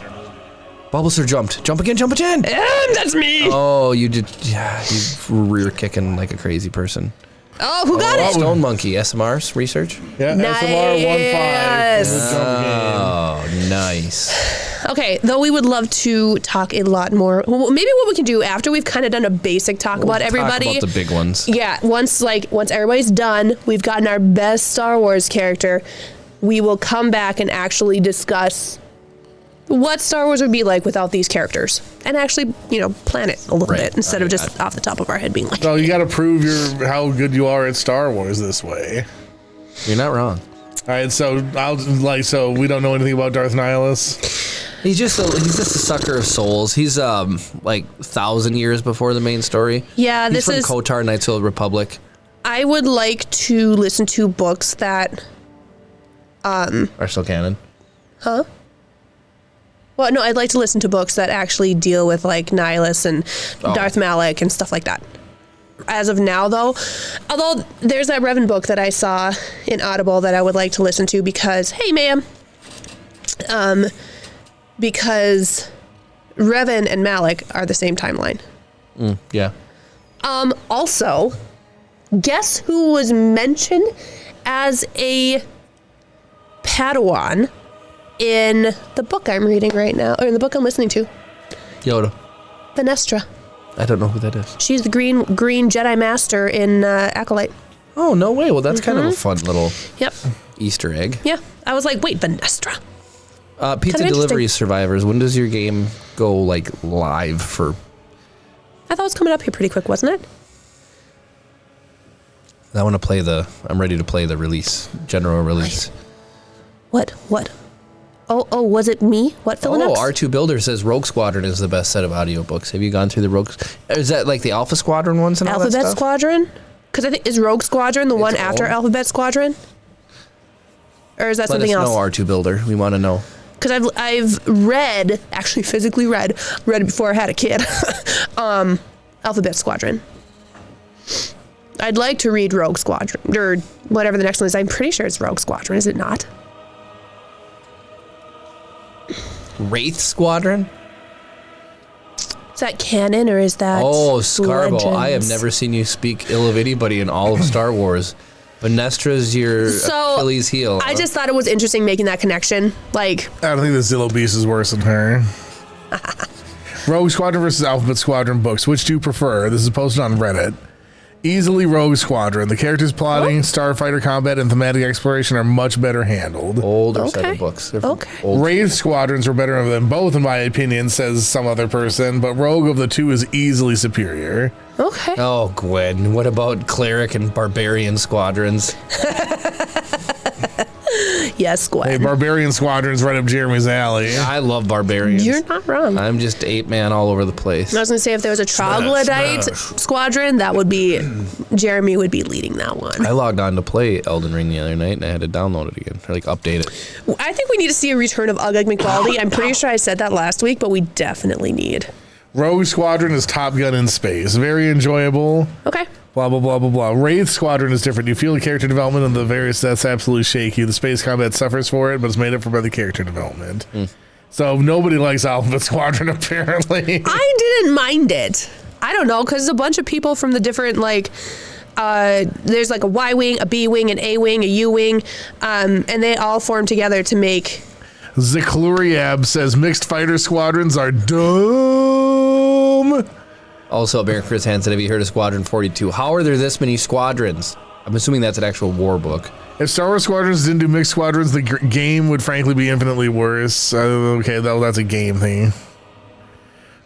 Bulbasaur jumped. Jump again, jump again. That's me. Oh, you did. Yeah, you rear kicking like a crazy person. Oh, who got it? Stone Monkey, SMR's research. Yeah, Nice. SMR 15 for the jump game. Oh, nice. Okay, though we would love to talk a lot more. Well, maybe what we can do after we've kind of done a basic talk about everybody. Talk about the big ones. Yeah, once everybody's done, we've gotten our best Star Wars character, we will come back and actually discuss what Star Wars would be like without these characters. And actually, plan it a little Right. bit instead of Right. just off the top of our head being like, No, you got to prove how good you are at Star Wars this way. You're not wrong. All right, so so we don't know anything about Darth Nihilus. He's just a sucker of souls. He's 1,000 years before the main story. yeah, He's this from is, KOTOR, Knights of the Republic. I would like to listen to books that, Are still canon. well, no, I'd like to listen to books that actually deal with Nihilus and Darth Malak and stuff like that. As of now, though, although there's that Revan book that I saw in Audible that I would like to listen to because, hey, ma'am, because Revan and Malak are the same timeline. Yeah. Also, guess who was mentioned as a Padawan in the book I'm reading right now, or in the book I'm listening to? Yoda. Venestra. I don't know who that is. She's the green Jedi Master in Acolyte. Oh, no way. Well, that's kind of a fun little Yep. Easter egg. Yeah. I was like, wait, Venestra. Pizza Kinda Delivery interesting. Survivors. When does your game go live for? I thought it was coming up here pretty quick, wasn't it? I want to play I'm ready to play the general release. What? Oh, was it me? What, filling Oh, up? R2 Builder says Rogue Squadron is the best set of audiobooks. Have you gone through the Rogue? Is that like the Alpha Squadron ones and all that Alphabet stuff? Squadron? Because I think, is Rogue Squadron the one its after own? Alphabet Squadron? Or is that Let something us else? know, R2 Builder. We want to know. Because I've read, actually physically read it before I had a kid, Alphabet Squadron. I'd like to read Rogue Squadron, or whatever the next one is. I'm pretty sure it's Rogue Squadron, is it not? Wraith Squadron? Is that canon, or is that Oh, Scarbo. I have Legends? never seen you speak ill of anybody in all of Star Wars. Venestra's your So, Achilles heel. I just thought it was interesting making that connection. I don't think the Zillow Beast is worse than her. Rogue Squadron versus Alphabet Squadron books. Which do you prefer? This is posted on Reddit. Easily Rogue Squadron. The characters plotting, starfighter combat, and thematic exploration are much better handled. Older set of books. They're old. Wraith Squadrons were better than both, in my opinion, says some other person, but Rogue of the two is easily superior. Okay. Oh, Gwen. What about Cleric and Barbarian Squadrons? Yes, Gwen. Hey, Barbarian Squadron's right up Jeremy's alley. I love Barbarians. You're not wrong. I'm just ape man all over the place. I was gonna say if there was a troglodyte squadron, that would be Jeremy would be leading that one. I logged on to play Elden Ring the other night and I had to download it again, or like update it. I think we need to see a return of Ugug McBaldi. I'm pretty sure I said that last week, but we definitely need. Rogue Squadron is Top Gun in space. Very enjoyable. Okay. Blah, blah, blah, blah, blah. Wraith Squadron is different. You feel the character development and the various deaths absolutely shake you. The space combat suffers for it, but it's made up for by the character development. So nobody likes Alphabet Squadron, apparently. I didn't mind it. I don't know, because a bunch of people from the different, like, there's like a Y wing, a B wing, an A wing, a U wing, and they all form together to make. Zikluriab says mixed fighter squadrons are dumb. Also, Baron Chris Hansen, have you heard of Squadron 42? How are there this many squadrons? I'm assuming that's an actual war book. If Star Wars Squadrons didn't do mixed squadrons, the game would frankly be infinitely worse. Okay, that's a game thing.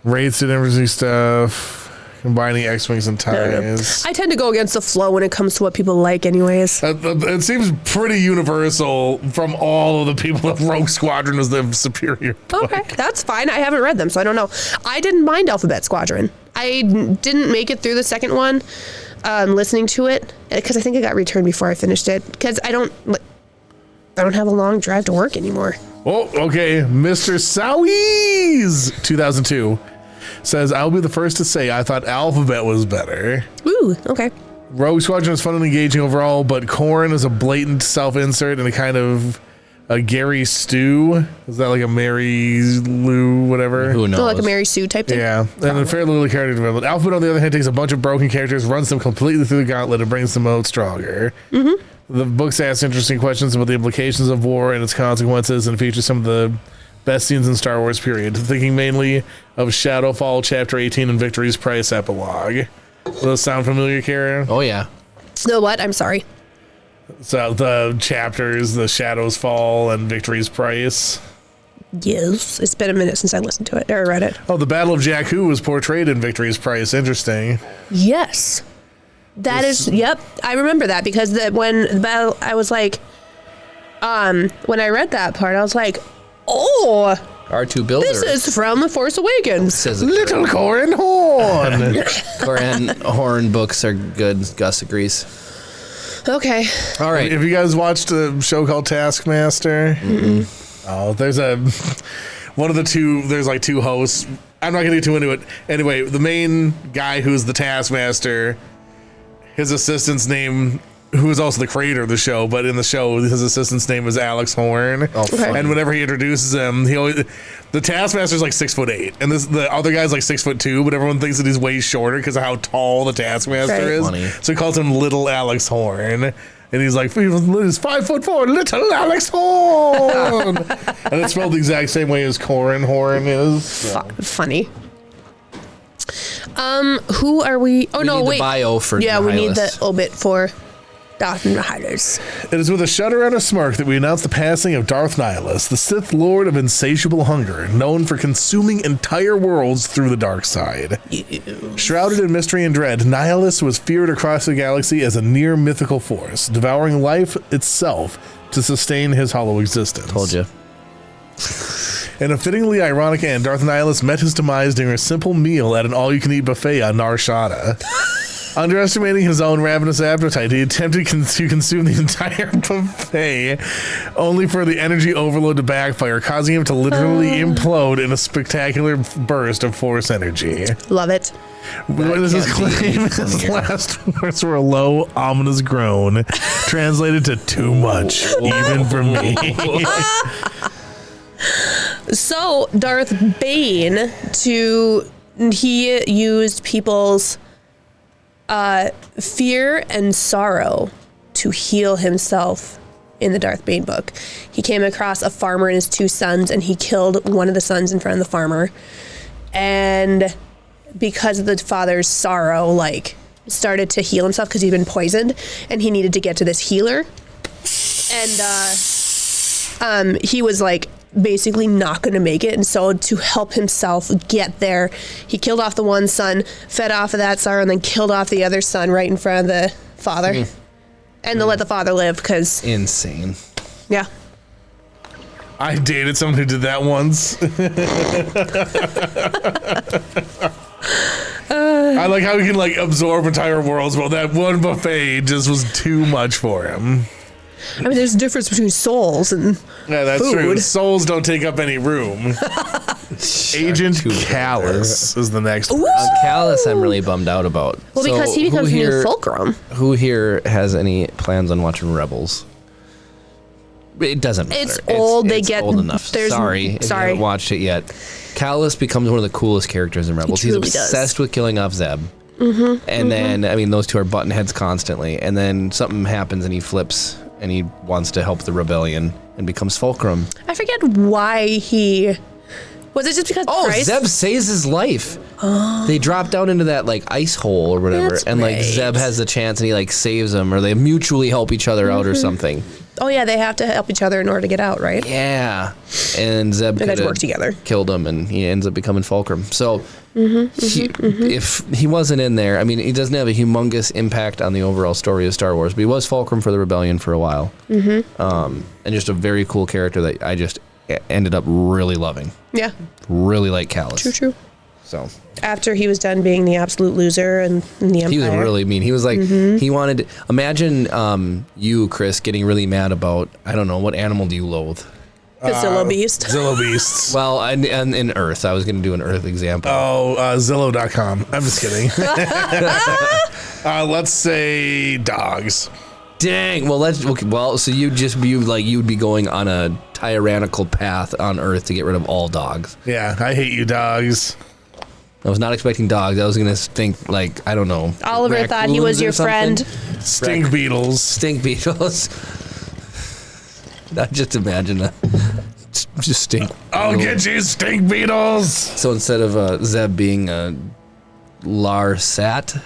Wraiths did everything stuff. Combining X-Wings and TIEs. I tend to go against the flow when it comes to what people like anyways. It seems pretty universal from all of the people that Rogue Squadron is the superior book. Okay, that's fine. I haven't read them, so I don't know. I didn't mind Alphabet Squadron. I didn't make it through the second one, listening to it, because I think it got returned before I finished it, because I don't have a long drive to work anymore. Oh, okay. Mr. Sowies 2002 says, I'll be the first to say I thought Alphabet was better. Ooh, okay. Rogue Squadron is fun and engaging overall, but Corrin is a blatant self-insert and a kind of a Gary Stew. Is that like a Mary Lou, whatever? Who knows? So like a Mary Sue type thing? Yeah, and a fairly little character development. Alphabet, on the other hand, takes a bunch of broken characters, runs them completely through the gauntlet, and brings them out stronger. The books ask interesting questions about the implications of war and its consequences, and features some of the best scenes in Star Wars, period. Thinking mainly of Shadowfall Chapter 18 and Victory's Price Epilogue. Does those sound familiar, Kara? Oh, yeah. The what? I'm sorry. So the chapters, the Shadows Fall and Victory's Price. Yes. It's been a minute since I listened to it or read it. Oh, the Battle of Jakku was portrayed in Victory's Price. Interesting. Yes. That is, yep. I remember that because when the battle, I was like, when I read that part, I was like, oh, R2 Builder. this is from The Force Awakens. Says it. Little Corrin Horn. Coran Horn books are good. Gus agrees. Okay. All right. Have you guys watched a show called Taskmaster? Oh, there's there's like two hosts. I'm not going to get too into it. Anyway, the main guy who's the Taskmaster, his assistant's name, who is also the creator of the show, but in the show, his assistant's name is Alex Horn. Oh, funny. And whenever he introduces him, the Taskmaster's like 6'8", and the other guy's like 6'2", but everyone thinks that he's way shorter because of how tall the Taskmaster Right. is. Funny. So he calls him Little Alex Horn. And he's like, he's 5'4", Little Alex Horn. And it's spelled the exact same way as Corrin Horn is. So. Funny. Who are we? Oh, We no, need the wait. bio for Yeah, we need the Nihilus. obit for Darth Nihilus. It is with a shudder and a smirk that we announce the passing of Darth Nihilus, the Sith Lord of insatiable hunger, known for consuming entire worlds through the dark side. Shrouded in mystery and dread, Nihilus was feared across the galaxy as a near mythical force, devouring life itself to sustain his hollow existence. Told you. In a fittingly ironic end, Darth Nihilus met his demise during a simple meal at an all-you-can-eat buffet on Nar Shaddaa. Underestimating his own ravenous appetite, he attempted to consume the entire buffet, only for the energy overload to backfire, causing him to literally implode in a spectacular burst of force energy. Love it. This is can't be claim his funnier. last words were a low, ominous groan, translated to too much, even for me. So, Darth Bane, he used people's fear and sorrow to heal himself in the Darth Bane book. He came across a farmer and his two sons, and he killed one of the sons in front of the farmer. And because of the father's sorrow, like, started to heal himself because he'd been poisoned, and he needed to get to this healer. And he was like basically not going to make it, and so to help himself get there, he killed off the one son, fed off of that sorrow, and then killed off the other son right in front of the father, and to let the father live because Insane. yeah. I dated someone who did that once. I like how he can like absorb entire worlds, but that one buffet just was too much for him. I mean, there's a difference between souls and Yeah, that's food. true. Souls don't take up any room. Agent Callus is the next one. Callus, I'm really bummed out about. Well, because he becomes the new Fulcrum. Who here has any plans on watching Rebels? It doesn't matter. It's old. They it's get old enough. Sorry, if you haven't watched it yet. Callus becomes one of the coolest characters in Rebels. He's truly obsessed does. with killing off Zeb. And then, I mean, those two are button heads constantly. And then something happens and he flips and he wants to help the rebellion and becomes Fulcrum. I forget why he... Was it just because Price? Zeb saves his life. They drop down into that like ice hole or whatever, That's and like right. Zeb has the chance and he like saves him, or they mutually help each other out or something. Oh, yeah, they have to help each other in order to get out, right? Yeah, and Zeb They had to coulda work together. killed him, and he ends up becoming Fulcrum. So, if he wasn't in there, I mean, he doesn't have a humongous impact on the overall story of Star Wars, but he was Fulcrum for the Rebellion for a while, and just a very cool character that I just ended up really loving. Yeah, Really like Callus. true. So After he was done being the absolute loser and in the Empire. he was really mean. He was like, he wanted. Imagine you, Chris, getting really mad about, I don't know, what animal do you loathe? The Zillow Beast. Zillow Beasts. Well, and in Earth, I was going to do an Earth example. Zillow.com. I'm just kidding. Let's say dogs. Dang. Well, so you'd just be like, you'd be going on a tyrannical path on Earth to get rid of all dogs. Yeah, I hate you, dogs. I was not expecting dogs. I was going to think like, I don't know. Oliver thought he was raccoons or your friend. something. Stink beetles. Stink beetles. I just imagine that. Just stink. I'll beetles. get you, stink beetles. So instead of Zeb being a Lasat,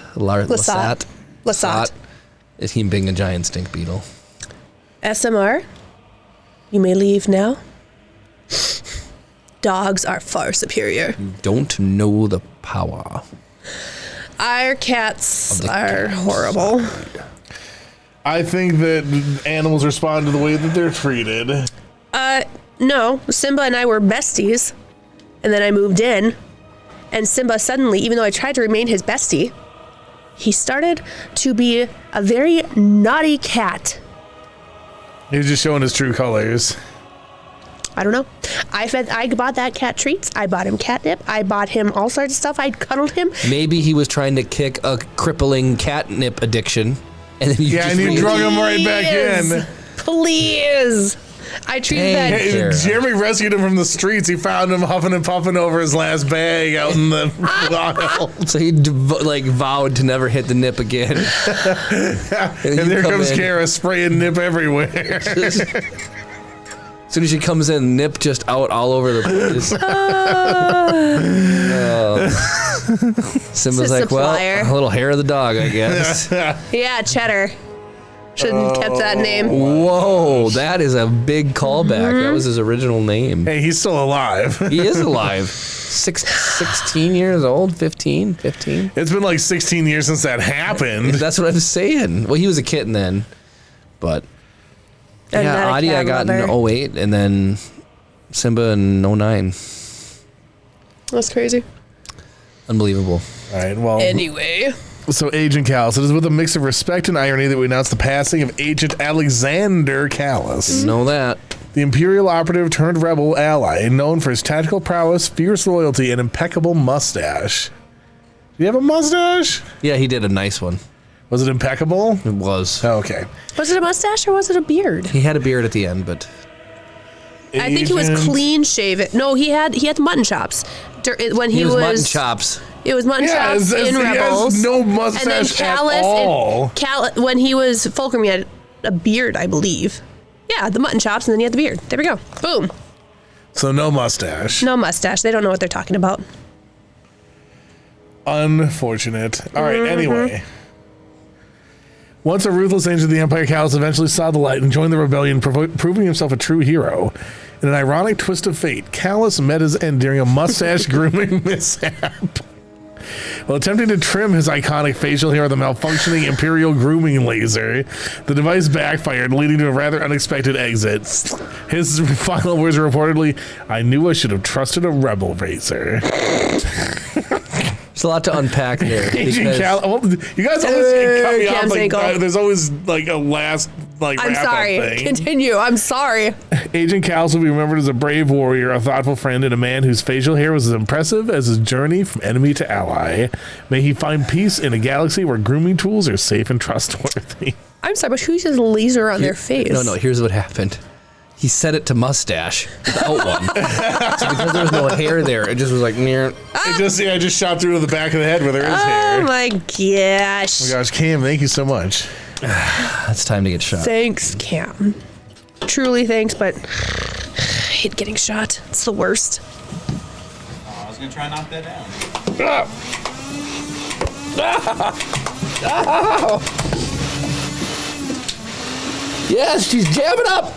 is him being a giant stink beetle. SMR, you may leave now. Dogs are far superior. Don't know the power. Our cats are horrible. I think that animals respond to the way that they're treated. No, Simba and I were besties, and then I moved in, and Simba suddenly, even though I tried to remain his bestie, he started to be a very naughty cat. He's just showing his true colors. I don't know. I bought that cat treats. I bought him catnip. I bought him all sorts of stuff. I cuddled him. Maybe he was trying to kick a crippling catnip addiction, and then you drug him right back in. Please. I treated that. Hey, Jeremy rescued him from the streets. He found him huffing and puffing over his last bag out in the wild. So he vowed to never hit the nip again. And there comes Kara spraying nip everywhere. As soon as she comes in, nip just out all over the place. Simba's like, supplier. well, a little hair of the dog, I guess. Yeah, Cheddar. Shouldn't have kept that name. Whoa, that is a big callback. That was his original name. Hey, he's still alive. He is alive. 16 years old, 15. It's been like 16 years since that happened. That's what I'm saying. Well, he was a kitten then, but I'm yeah, not a Adi cat I got lover. in 08, and then Simba in 09. That's crazy. Unbelievable. All right, well. Anyway. So, Agent Callus. It is with a mix of respect and irony that we announce the passing of Agent Alexander Callus, Know that. the Imperial operative turned rebel ally, known for his tactical prowess, fierce loyalty, and impeccable mustache. Do you have a mustache? Yeah, he did a nice one. Was it impeccable? It was. Oh, okay. Was it a mustache or was it a beard? He had a beard at the end, but I think he was Agent- clean shaven. No, he had mutton chops. When he was mutton chops. It was mutton chops in he Rebels. has no And then mustache Callus, at all. when he was Fulcrum, he had a beard, I believe. Yeah, the mutton chops, and then he had the beard. There we go. Boom. So no mustache. No mustache. They don't know what they're talking about. Unfortunate. All right, anyway. Once a ruthless agent of the Empire, Callus eventually saw the light and joined the rebellion, proving himself a true hero. In an ironic twist of fate, Callus met his end during a mustache grooming mishap. While attempting to trim his iconic facial hair with a malfunctioning Imperial grooming laser, the device backfired, leading to a rather unexpected exit. His final words were reportedly, "I knew I should have trusted a rebel razor." There's a lot to unpack there. Agent you guys always cut me off. Like, there's always like a last like I'm wrap sorry. up thing. Continue. I'm sorry. Agent Callus will be remembered as a brave warrior, a thoughtful friend, and a man whose facial hair was as impressive as his journey from enemy to ally. May he find peace in a galaxy where grooming tools are safe and trustworthy. I'm sorry, but who uses laser on their face? No, here's what happened. He set it to mustache without one. So because there was no hair there, it just was like near. It just shot through the back of the head where there is hair. Oh my gosh. Oh my gosh, Cam, thank you so much. It's time to get shot. Thanks, Cam. Truly thanks, but I hate getting shot. It's the worst. I was gonna try and knock that down. Yes, she's jamming up.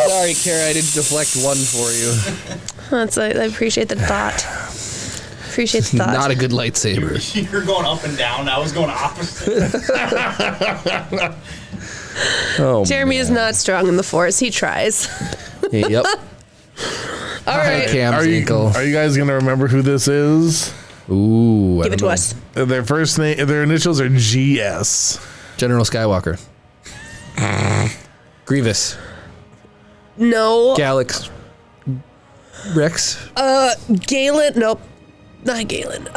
Sorry, Kara, I didn't deflect one for you. I appreciate the thought. Appreciate the thought. Not a good lightsaber. You're going up and down. I was going opposite. Oh, Jeremy is not strong in the Force. He tries. Yep. All right. Cam's ankle. Are you guys gonna remember who this is? Ooh. Give it to us. Their first name, their initials are GS. General Skywalker. Grievous. No. Galax. Rex. Galen. Nope. Not Galen.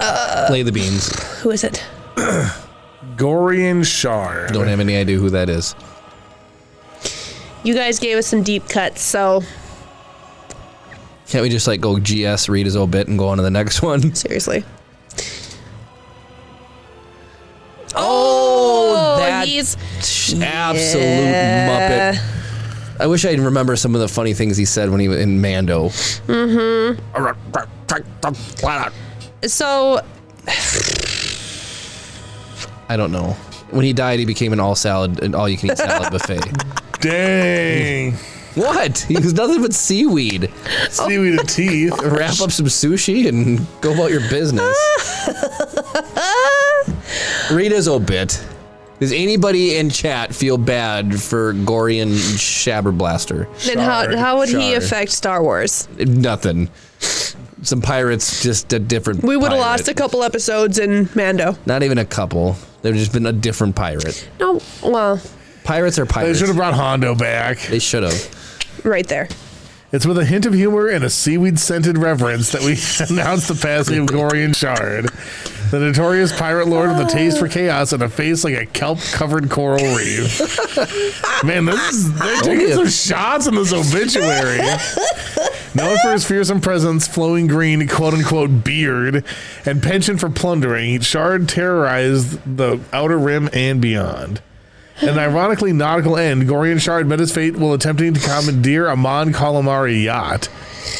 Lay the beans. Who is it? Gorian Shard. Don't have any idea who that is. You guys gave us some deep cuts, so Can't we just like go GS, read his obit, and go on to the next one? seriously. Oh, that he's absolute Muppet. I wish I'd remember some of the funny things he said when he was in Mando. so. I don't know. When he died, he became an all you can eat salad buffet. Dang. What? He was nothing but seaweed. Seaweed and teeth. Wrap up some sushi and go about your business. Read his obit. Does anybody in chat feel bad for Gorian Shabberblaster? Then how would he affect Star Wars? Nothing. Some pirates, just a different We would have pirate. lost a couple episodes in Mando. Not even a couple. There've just been a different pirate. No, well, Pirates are They pirates. should have brought Hondo back. They should have. right there. It's with a hint of humor and a seaweed-scented reverence that we announce the passing of Gorian Shard, the notorious pirate lord with a taste for chaos and a face like a kelp-covered coral reef. Man, they're taking some shots in this obituary. Known for his fearsome presence, flowing green, quote-unquote, beard, and penchant for plundering, Shard terrorized the Outer Rim and beyond. An ironically nautical end, Gorian Shard met his fate while attempting to commandeer a Mon Calamari yacht.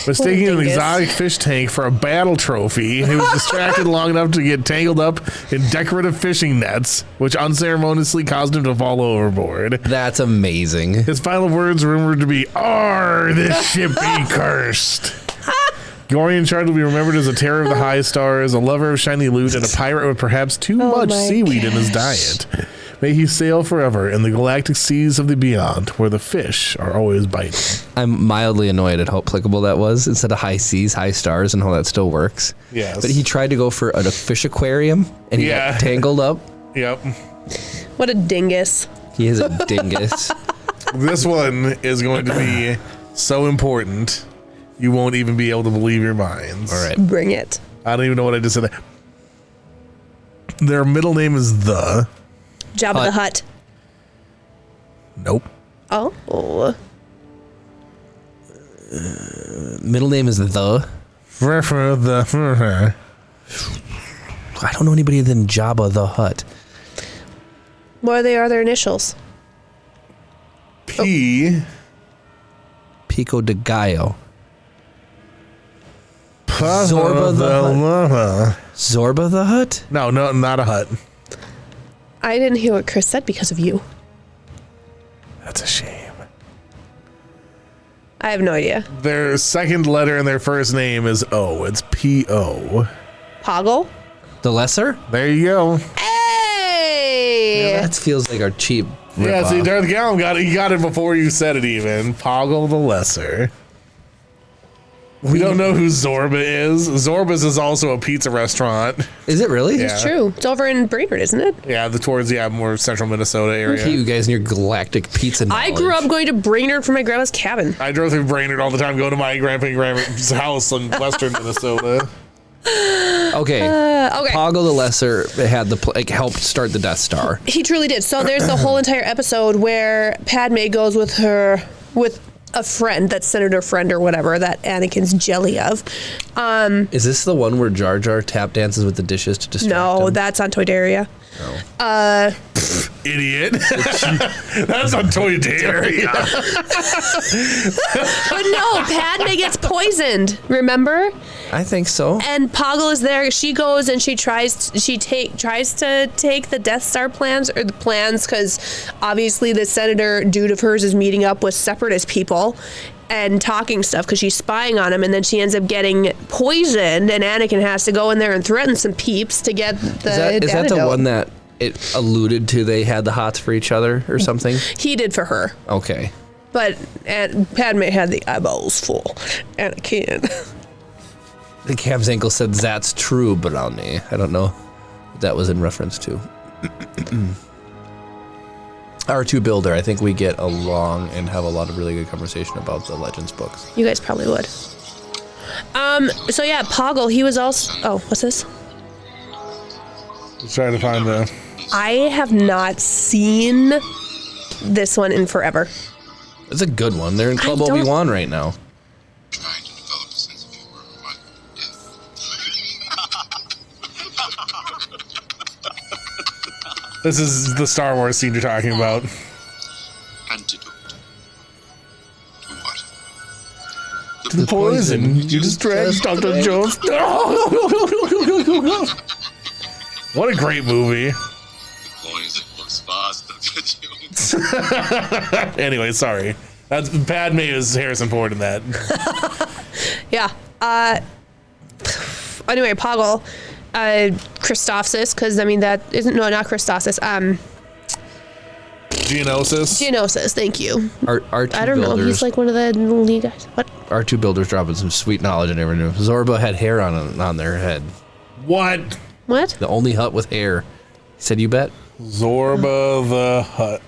Mistaking an exotic fish tank for a battle trophy, he was distracted long enough to get tangled up in decorative fishing nets, which unceremoniously caused him to fall overboard. That's amazing. His final words were rumored to be, "Arr, this ship be cursed." Gorian Shard will be remembered as a terror of the high stars, a lover of shiny loot, and a pirate with perhaps too much seaweed in his diet. May he sail forever in the galactic seas of the beyond, where the fish are always biting. I'm mildly annoyed at how applicable that was. Instead of high seas, high stars, and how that still works. Yes. But he tried to go for a fish aquarium, and he got tangled up. Yep. What a dingus. He is a dingus. This one is going to be so important, you won't even be able to believe your minds. All right. Bring it. I don't even know what I just said there. Their middle name is The. Jabba the Hutt. Nope. Oh. Middle name is The. The. I don't know anybody than Jabba the Hutt. What are their initials? P. Pico de Gallo. Zorba the Zorba the Hutt? No, not a hut. I didn't hear what Chris said because of you. That's a shame. I have no idea. Their second letter in their first name is O. It's P-O. Poggle? The Lesser? There you go. Hey! Yeah, that feels like our cheap Yeah, rip-off. see, Darth Gallum got it. He got it before you said it even. Poggle the Lesser. We don't know who Zorba is. Zorba's is also a pizza restaurant. Is it really? Yeah. It's true. It's over in Brainerd, isn't it? Yeah, towards more central Minnesota area. Look at you guys and your galactic pizza knowledge. I grew up going to Brainerd for my grandma's cabin. I drove through Brainerd all the time, going to my grandpa's house in western Minnesota. Okay. Okay. Poggle the Lesser had helped start the Death Star. He truly did. So there's the whole entire episode where Padme goes with a friend, that senator friend or whatever, that Anakin's jelly of. Is this the one where Jar Jar tap dances with the dishes to distract No, him? that's on Toydaria. Idiot. That's on Toydaria. But no, Padme gets poisoned, remember? I think so. And Poggle is there. She goes and she tries to take the Death Star plans, because obviously the senator dude of hers is meeting up with separatist people and talking stuff because she's spying on him, and then she ends up getting poisoned, and Anakin has to go in there and threaten some peeps to get the Is that the antidote. one that it alluded to they had the hots for each other or something? He did for her. Okay. But Padme had the eyeballs full. Anakin. The Cam's ankle said, "That's true, Brownie." I don't know what that was in reference to. R2 Builder, I think we get along and have a lot of really good conversation about the Legends books. You guys probably would. So yeah, Poggle, he was also... Oh, what's this? Just trying to find the... I have not seen this one in forever. It's a good one. They're in Club don't- Obi-Wan right now. Trying to develop a sense of humor around death. This is the Star Wars scene you're talking about. Antidote. To what? To the poison. You just drank, Dr. Jones. What a great movie. The poison works fast, Dr. Jones. Anyway, sorry. That's Padme is Harrison Ford in that. Yeah. Anyway, Poggle, Christophsis, because I mean that isn't not Christophsis. Geonosis. Thank you. R2 I don't know. Builders. He's like one of the lead guys. What? R2 Builders dropping some sweet knowledge I never knew. Zorba had hair on their head. What? What? The only hut with hair. He said, "You bet." Zorba the Hutt.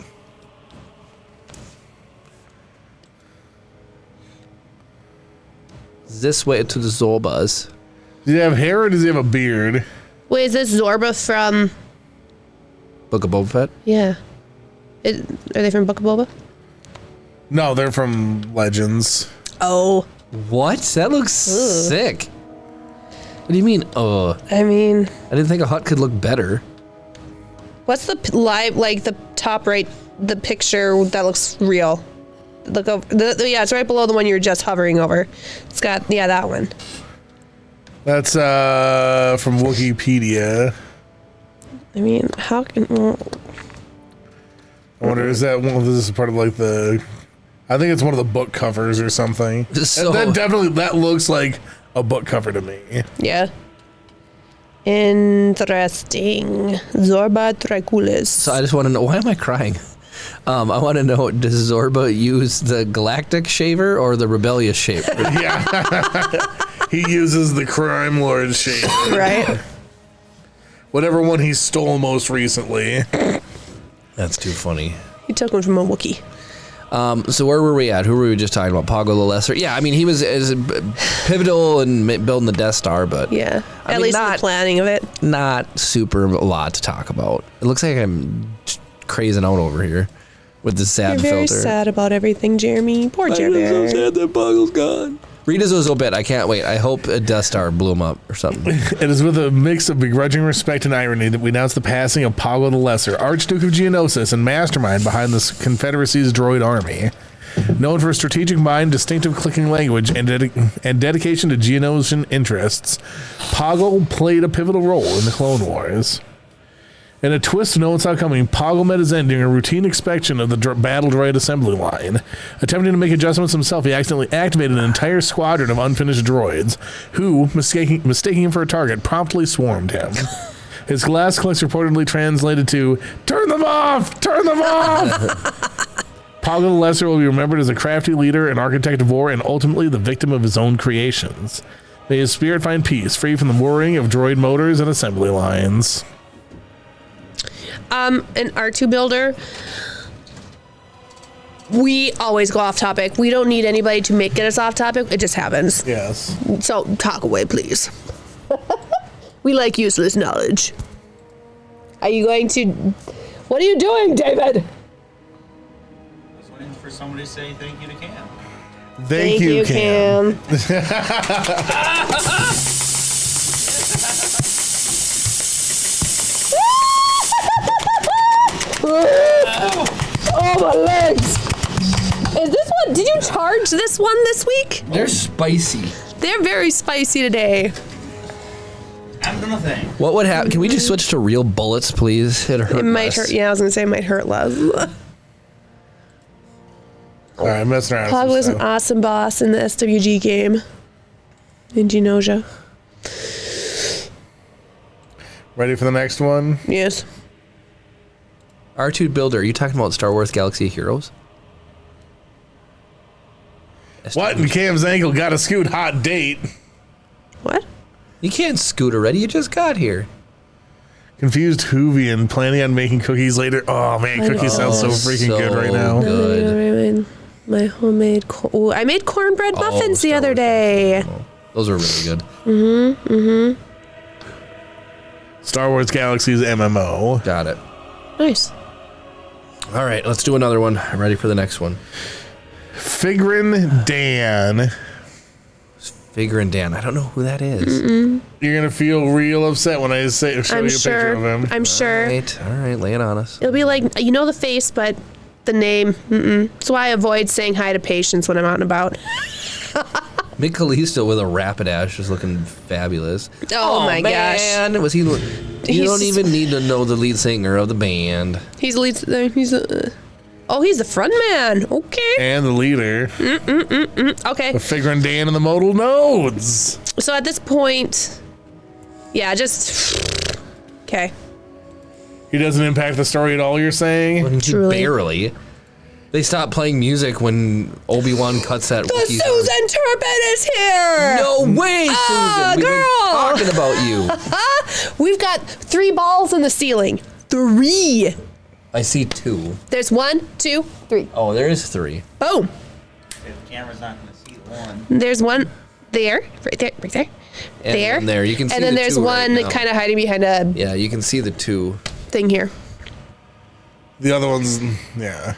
This way to the Zorbas. Does he have hair or does he have a beard? Wait, is this Zorba from? Book of Boba Fett. Yeah. Are they from Book of Boba? No, they're from Legends. Oh. What? That looks sick. What do you mean? I mean, I didn't think a hut could look better. what's the the top right, the picture that looks real? Look over. Yeah, it's right below the one you were just hovering over. It's got that one. That's from Wikipedia. I mean, how can? I wonder, is that one of this is part of like the? I think it's one of the book covers or something. So- that looks like a book cover to me. Yeah. Interesting. Zorba Triculis. So I just want to know, why am I crying? I want to know, does Zorba use the galactic shaver or the rebellious shaver? Yeah. He uses the crime lord shape. Right? Whatever one he stole most recently. That's too funny. He took one from a Wookiee. So where were we at? Who were we just talking about? Poggle the Lesser? Yeah, I mean, he was pivotal in building the Death Star, but Yeah. I At mean, least in not- the planning of it. not super a lot to talk about. It looks like I'm crazing out over here with the sad You're very filter. sad about everything, Jeremy. Poor Jeremy. sad that Poggle's gone. Read his obit. I can't wait. I hope a Death Star blew him up or something. It is with a mix of begrudging respect and irony that we announce the passing of Poggle the Lesser, Archduke of Geonosis and mastermind behind the Confederacy's droid army. Known for strategic mind, distinctive clicking language, and dedication to Geonosian interests, Poggle played a pivotal role in the Clone Wars. In a twist no one saw coming, Poggle met his end during a routine inspection of the battle droid assembly line. Attempting to make adjustments himself, he accidentally activated an entire squadron of unfinished droids, who, mistaking him for a target, promptly swarmed him. His last clicks reportedly translated to, "Turn them off! Turn them off!" Poggle the Lesser will be remembered as a crafty leader, an architect of war, and ultimately the victim of his own creations. May his spirit find peace, free from the whirring of droid motors and assembly lines. An R2 builder. We always go off topic. We don't need anybody to get us off topic. It just happens. Yes. So talk away, please. We like useless knowledge. Are you going to... What are you doing, David? I was waiting for somebody to say thank you to Cam. Thank you, Cam. Oh, my legs. Is this one... Did you charge this one this week? They're spicy. They're very spicy today. I'm gonna think. What would happen? Can we just switch to real bullets, please? It hurt It might less. hurt. Yeah, I was going to say it might hurt less. All right, I'm messing around. Pog with was some an stuff. awesome boss in the SWG game. In Geonosia. Ready for the next one? Yes. R2 Builder, are you talking about Star Wars Galaxy of Heroes? What in Cam's ankle got a scoot hot date? What? You can't scoot already. You just got here. Confused Hoovian planning on making cookies later. Oh man, cookies sound so freaking good right now. Good. My homemade. I made cornbread muffins the Star other Wars day. Those are really good. Star Wars Galaxy's MMO. Got it. Nice. All right, let's do another one. I'm ready for the next one. Figrin Dan. Figure and Dan. I don't know who that is. You're gonna feel real upset when I show you a picture of him. I'm sure. All right, lay it on us. It'll be like, you know the face, but the name. That's why I avoid saying hi to patients when I'm out and about. Mick Callisto with a Rapidash is looking fabulous. Oh my gosh. Man, was he? You don't even need to know the lead singer of the band. He's the lead. He's the front man. Okay. And the leader. Okay. The Figrin Dan and the modal nodes. So at this point, yeah, just okay. He doesn't impact the story at all, you're saying? Truly. Barely. They stopped playing music when Obi-Wan cuts that The Wookiee's Susan Turbin is here. No way, Susan. We've girl. been talking about you. We've got 3 balls in the ceiling. 3. I see 2. There's 1, 2, 3. Oh, there is 3. Boom. The camera's not gonna see one. There's one there, right there, right there. And there. then there. You can see and then the there's 2 right one now. kind of hiding behind a Yeah, you can see the 2. thing here. The other one's, yeah.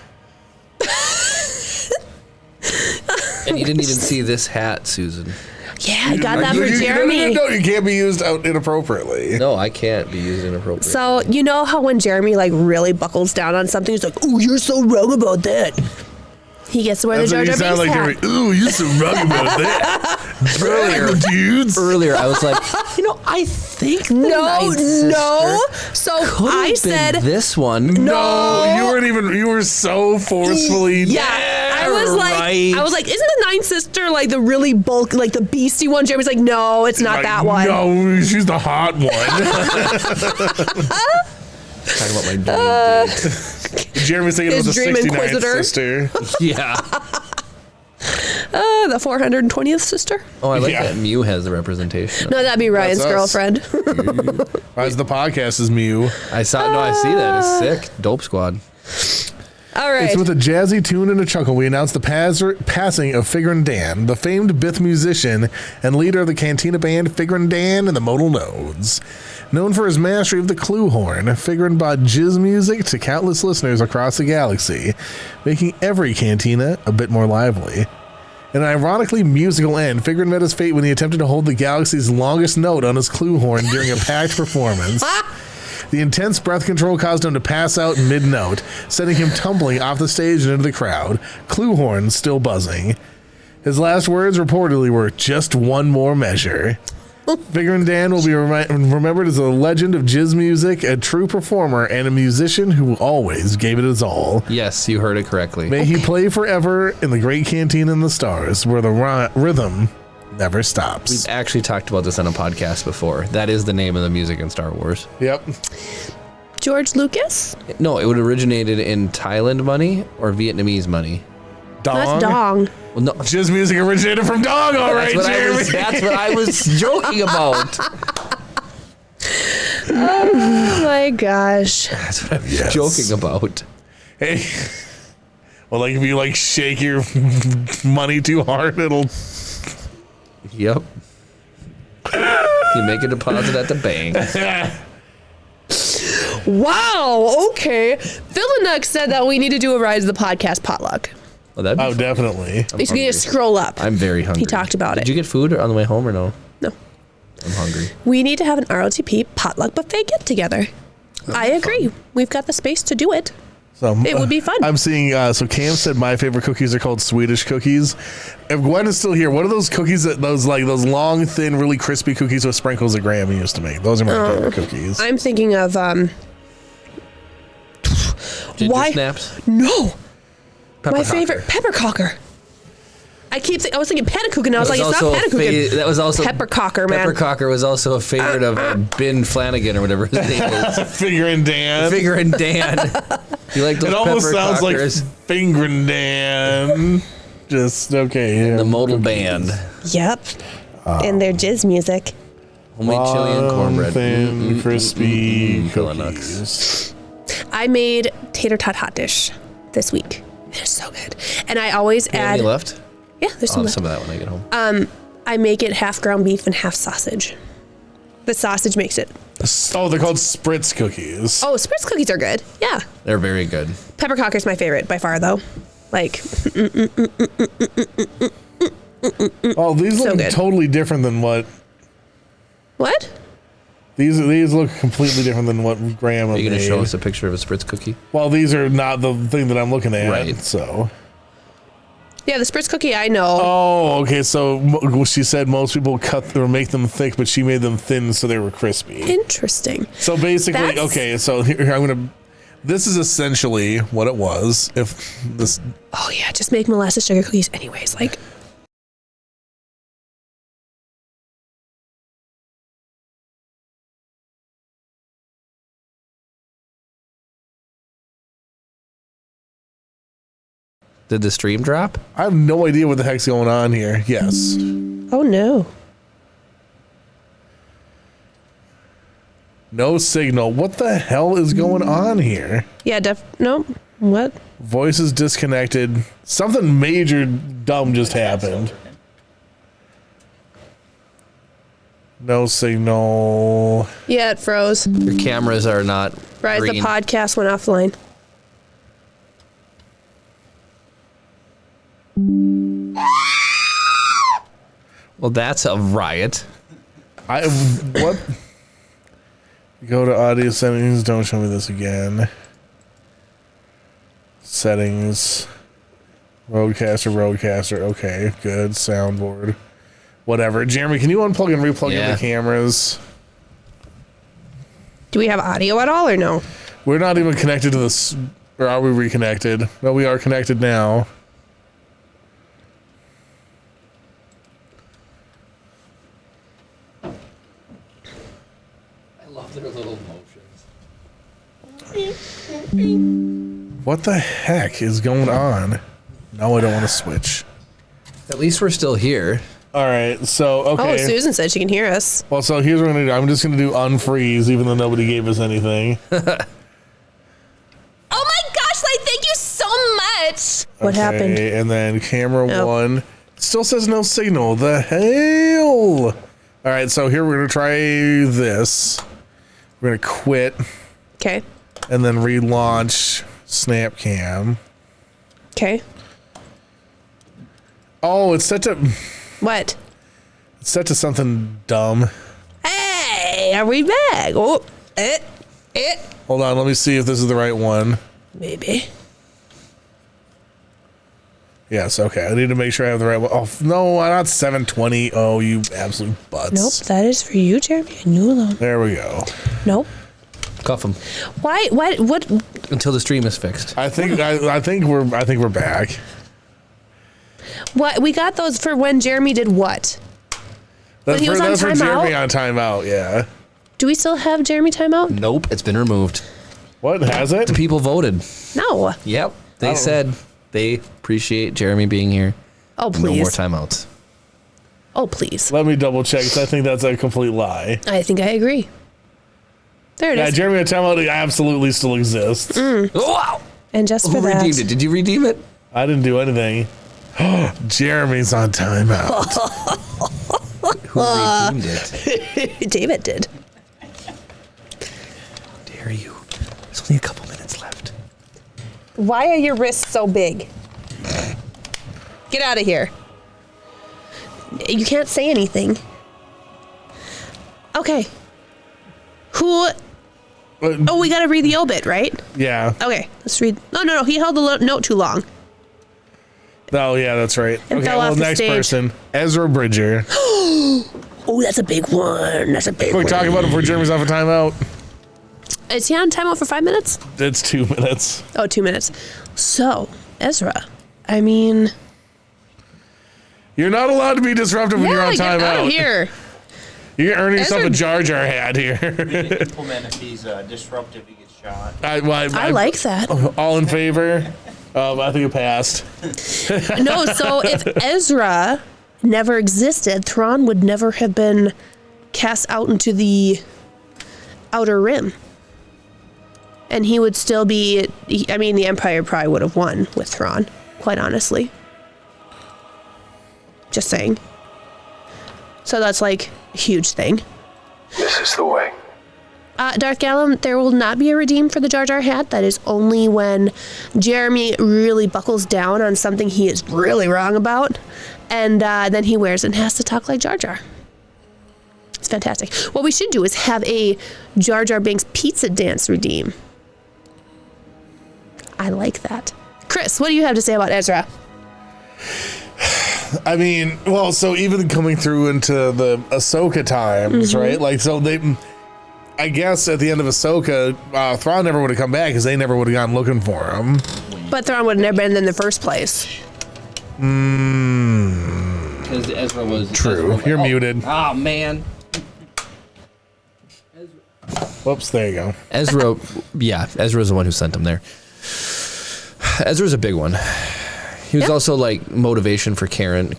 And you didn't even see this hat, Susan. Yeah, I got that for You Jeremy. can't be used out inappropriately. No, I can't be used inappropriately. So, you know how when Jeremy like really buckles down on something, he's like, "Oh, you're so wrong about that." He gets to wear That's the what Jar you Jar sound Binks like. hat. Jeremy. Ooh, you're so wrong about that. Dudes. Earlier, I was like, I think the No, Ninth Sister no. So could I have said, been this one. No, you weren't even. You were so forcefully. yeah. I was right. like, isn't the Ninth Sister like the really bulk, like the beastie one? Jeremy's like, no, it's not Like, that one. No, she's the hot one. Talking about my dream date. Jeremy's thinking it was His the dream 69th inquisitor. sister. Yeah. The 420th sister? Oh, I like Yeah. that Mew has the representation. No, that'd be Ryan's That's us. girlfriend. As the podcast is Mew. I see that. It's sick. Dope Squad. All right. It's with a jazzy tune and a chuckle we announce the passing of Figrin Dan, the famed Bith musician and leader of the Cantina band Figrin Dan and the Modal Nodes. Known for his mastery of the clue horn, Figrin brought jizz music to countless listeners across the galaxy, making every cantina a bit more lively. In an ironically musical end, Figrin met his fate when he attempted to hold the galaxy's longest note on his clue horn during a packed performance. The intense breath control caused him to pass out mid-note, sending him tumbling off the stage and into the crowd, clue horn still buzzing. His last words reportedly were, "Just one more measure." Figuring Dan will be remembered as a legend of jizz music, a true performer, and a musician who always gave it his all. Yes, you heard it correctly. May he play forever in the great canteen in the stars, where the rhythm never stops. We've actually talked about this on a podcast before. That is the name of the music in Star Wars. Yep. George Lucas? No, it would have originated in Thailand money or Vietnamese money. Dong. That's Dong. Well, no, Jizz music originated from Dong, all right, Jeremy. that's what I was joking about. Oh my gosh. That's what I was joking about. Hey. Well, like if you like shake your money too hard, it'll... Yep. You make a deposit at the bank. Wow, okay. Philinux said that we need to do a Rise of the Podcast potluck. Well, that'd be Oh, fun. definitely. You need to scroll up. I'm very hungry. He talked about Did it. you get food on the way home or no? No. I'm hungry. We need to have an ROTP potluck buffet get together. I agree. We've got the space to do it. So, It would be fun. I'm seeing, so Cam said my favorite cookies are called Swedish cookies. If Gwen is still here, what are those cookies those long, thin, really crispy cookies with sprinkles that Graham used to make? Those are my favorite cookies. I'm thinking of, Ginger why? snaps? No. Pepper My cocker. favorite, peppercocker. I was thinking panakuchen, and I was like, it's not panakuchen. That was also Peppercocker, man. Peppercocker was also a favorite of Ben Flanagan or whatever his name is. Figuring Dan. Figuring Dan. You like those It almost sounds like Peppercockers? Fingering Dan. Just, okay. The modal band. Yep. And their jizz music. Homemade chili and cornbread. Thin, crispy Philinux. cookies. I made tater tot hot dish this week. They're so good. And I always add. Any left? Yeah, there's I'll some have left. some of that when I get home. I make it half ground beef and half sausage. The sausage makes it. Oh, they're called Spritz cookies. Oh, Spritz cookies are good. Yeah. They're very good. Peppercocker's my favorite by far, though. Like, Oh, these so look good. totally different than what... what? These look completely different than what Graham Are you going to made. show us a picture of a Spritz cookie? Well, these are not the thing that I'm looking at. Right. So. Yeah, the Spritz cookie I know. Oh, okay. So she said most people cut or make them thick, but she made them thin so they were crispy. Interesting. So basically, That's- okay. So here I'm gonna. This is essentially what it was. If this. Oh, yeah, just make molasses sugar cookies anyways. Like, Did the stream drop? I have no idea what the heck's going on here. Yes. oh no. No signal. What the hell is going on here? Yeah, no. What? Voice is disconnected. Something major dumb just happened. No signal. Yeah, it froze. Your cameras are not Rise, the green. podcast went offline. Well, that's a riot. What? Go to audio settings. Don't show me this again. Settings. Roadcaster. Okay, good. Soundboard. Whatever. Jeremy, can you unplug and replug in Yeah. the cameras? Do we have audio at all or no? We're not even connected to this. Or are we reconnected? No, we are connected now. I love their little motions. What the heck is going on? No, I don't want to switch. At least we're still here. All right, so, okay. Oh, Susan said she can hear us. Well, so here's what I'm going to do. I'm just going to do unfreeze, even though nobody gave us anything. Oh my gosh, like, thank you so much. What happened? And then camera Oh. 1 still says no signal. The hell? All right, so here we're going to try this. We're going to quit Okay. and then relaunch SnapCam. Okay. Oh, it's set to What? something dumb. Hey, are we back? Oh, Hold on, let me see if this is the right one. Maybe. Yes, okay. I need to make sure I have the right one. Oh, no, not 720. Oh, you absolute butts. Nope, that is for you, Jeremy, and you alone. There we go. Nope. Cuff him Why? What? until the stream is fixed. I think we're back. What? We got those for when Jeremy did what? When he was on That's for Jeremy timeout? on timeout, yeah. Do we still have Jeremy timeout? Nope, it's been removed. What, has it? The people voted. No. Yep, they said they appreciate Jeremy being here. Oh, No more please. timeouts. Oh, please. Let me double check, 'cause I think that's a complete lie. I think I agree. There it Yeah, is. Jeremy on timeout absolutely still exists. Mm. Oh, wow! And just Who for that. redeemed it? Did you redeem it? I didn't do anything. Jeremy's on timeout. Who redeemed it? David did. Dare you? There's only a couple minutes left. Why are your wrists so big? Get out of here. You can't say anything. Okay. Who? Oh, we got to read the obit, right? Yeah. Okay, let's read. No. He held the note too long. Oh, yeah, that's right. And Okay, fell well, off the next stage. person. Ezra Bridger. Oh, that's a big one. That's a big We're one. talking about him before Jeremy's off a timeout. Is he on timeout for 5 minutes? It's 2 minutes. Oh, 2 minutes. So, Ezra, I mean... You're not allowed to be disruptive when you're on get out timeout. of here. You're earning yourself a Ezra- Jar Jar hat here. Implement if he's disruptive, he gets shot. I like that. All in favor? I think it passed. No, so if Ezra never existed, Thrawn would never have been cast out into the Outer Rim. And he would still be... I mean, the Empire probably would have won with Thrawn, quite honestly. Just saying. So that's like a huge thing. This is the way. Darth Gallum, there will not be a redeem for the Jar Jar hat. That is only when Jeremy really buckles down on something he is really wrong about. And then he wears it and has to talk like Jar Jar. It's fantastic. What we should do is have a Jar Jar Binks pizza dance redeem. I like that. Chris, what do you have to say about Ezra? I mean, well, so even coming through into the Ahsoka times, right? Like, so they... I guess at the end of Ahsoka, Thrawn never would have come back because they never would have gone looking for him. But Thrawn would have never been in the first place. Because Ezra was... True. You're muted. Oh, man. Whoops, there you go. Ezra, yeah, Ezra's the one who sent him there. Ezra's a big one. He was also like motivation for Kanan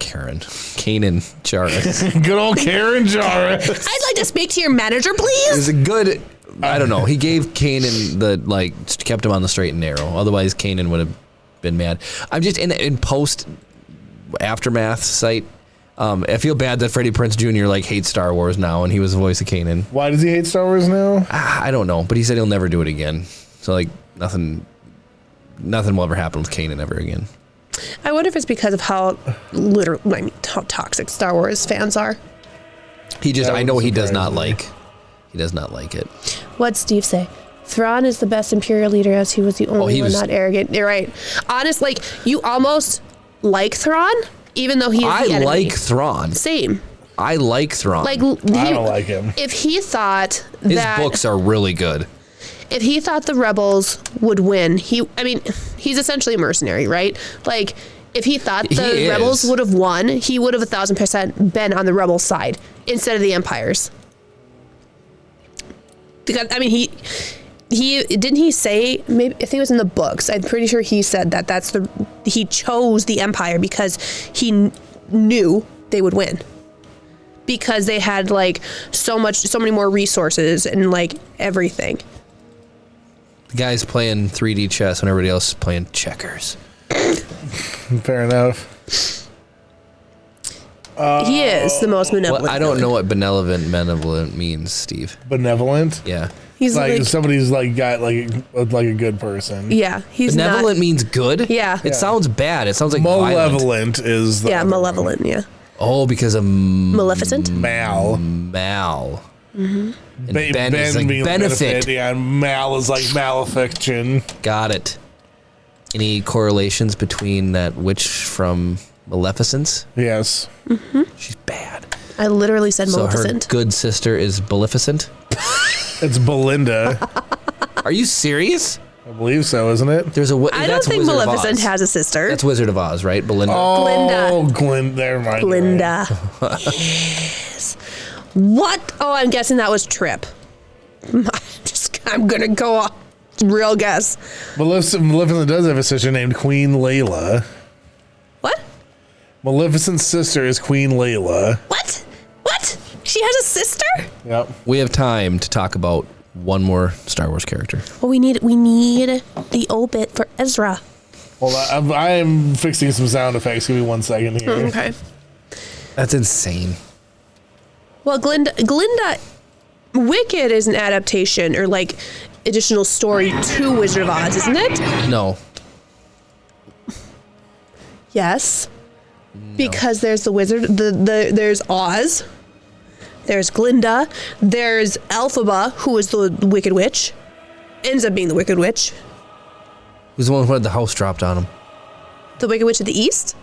Jarrus. Good old Karen Jarrus. I'd like to speak to your manager, It please. was a good, I don't know. He gave Kanan the, like, kept him on the straight and narrow. Otherwise, Kanan would have been mad. I'm just in post aftermath site. I feel bad that Freddie Prinze Jr. like hates Star Wars now, and he was the voice of Kanan. Why does he hate Star Wars now? I don't know, but he said he'll never do it again. So like nothing will ever happen with Kanan ever again. I wonder if it's because of how how toxic Star Wars fans are. He just, That I know he wouldn't does not surprise me. like. He does not like it. What'd Steve say? Thrawn is the best Imperial leader as he was the only he one was- not arrogant. You're right. Honest, like, you almost like Thrawn, even though he is the I enemy. like Thrawn. Same. I like Thrawn. Like, I don't like him. If he thought His that... books are really good. If he thought the rebels would win, he's essentially a mercenary, right? Like, if he thought He the is. rebels would have won, he would have 1,000% been on the rebel side instead of the Empire's. Because he didn't he say, maybe if he was in the books, I'm pretty sure he said that he chose the Empire because he knew they would win. Because they had like so many more resources and like everything. The guy's playing 3D chess when everybody else is playing checkers. Fair enough. He is the most benevolent. Well, I don't villain. know what benevolent means, Steve. Benevolent. Yeah. He's Like somebody's like got like a good person. yeah, he's Benevolent not. means good? Yeah. It sounds bad. It sounds like violent. Malevolent is the Yeah, other malevolent. Yeah, Oh, because of Maleficent. one. Mal. Mal. And Ben is being like the benefit. Yeah, and Mal is like malefiction. Got it. Any correlations between that witch from Maleficent? Yes. She's bad. I literally said So Maleficent. her good sister is Maleficent? It's Belinda. Are you serious? I believe so, isn't it? There's a I don't think Maleficent has a sister. That's Wizard of Oz, right? Belinda. Oh, Glinda. Never mind. Glinda. Yes. What? Oh, I'm guessing that was Trip. I'm gonna go off real guess. Maleficent does have a sister named Queen Layla. What? Maleficent's sister is Queen Layla. What? What? She has a sister? Yep. We have time to talk about one more Star Wars character. Well, we need the obit for Ezra. Hold on. I am fixing some sound effects. Give me 1 second here. Okay. That's insane. Well, Glinda, Wicked is an adaptation or like additional story to Wizard of Oz, isn't it? No. Yes. Because there's the wizard, there's Oz, there's Glinda, there's Elphaba, who is the Wicked Witch, ends up being the Wicked Witch. Who's the one who had the house dropped on him? The Wicked Witch of the East?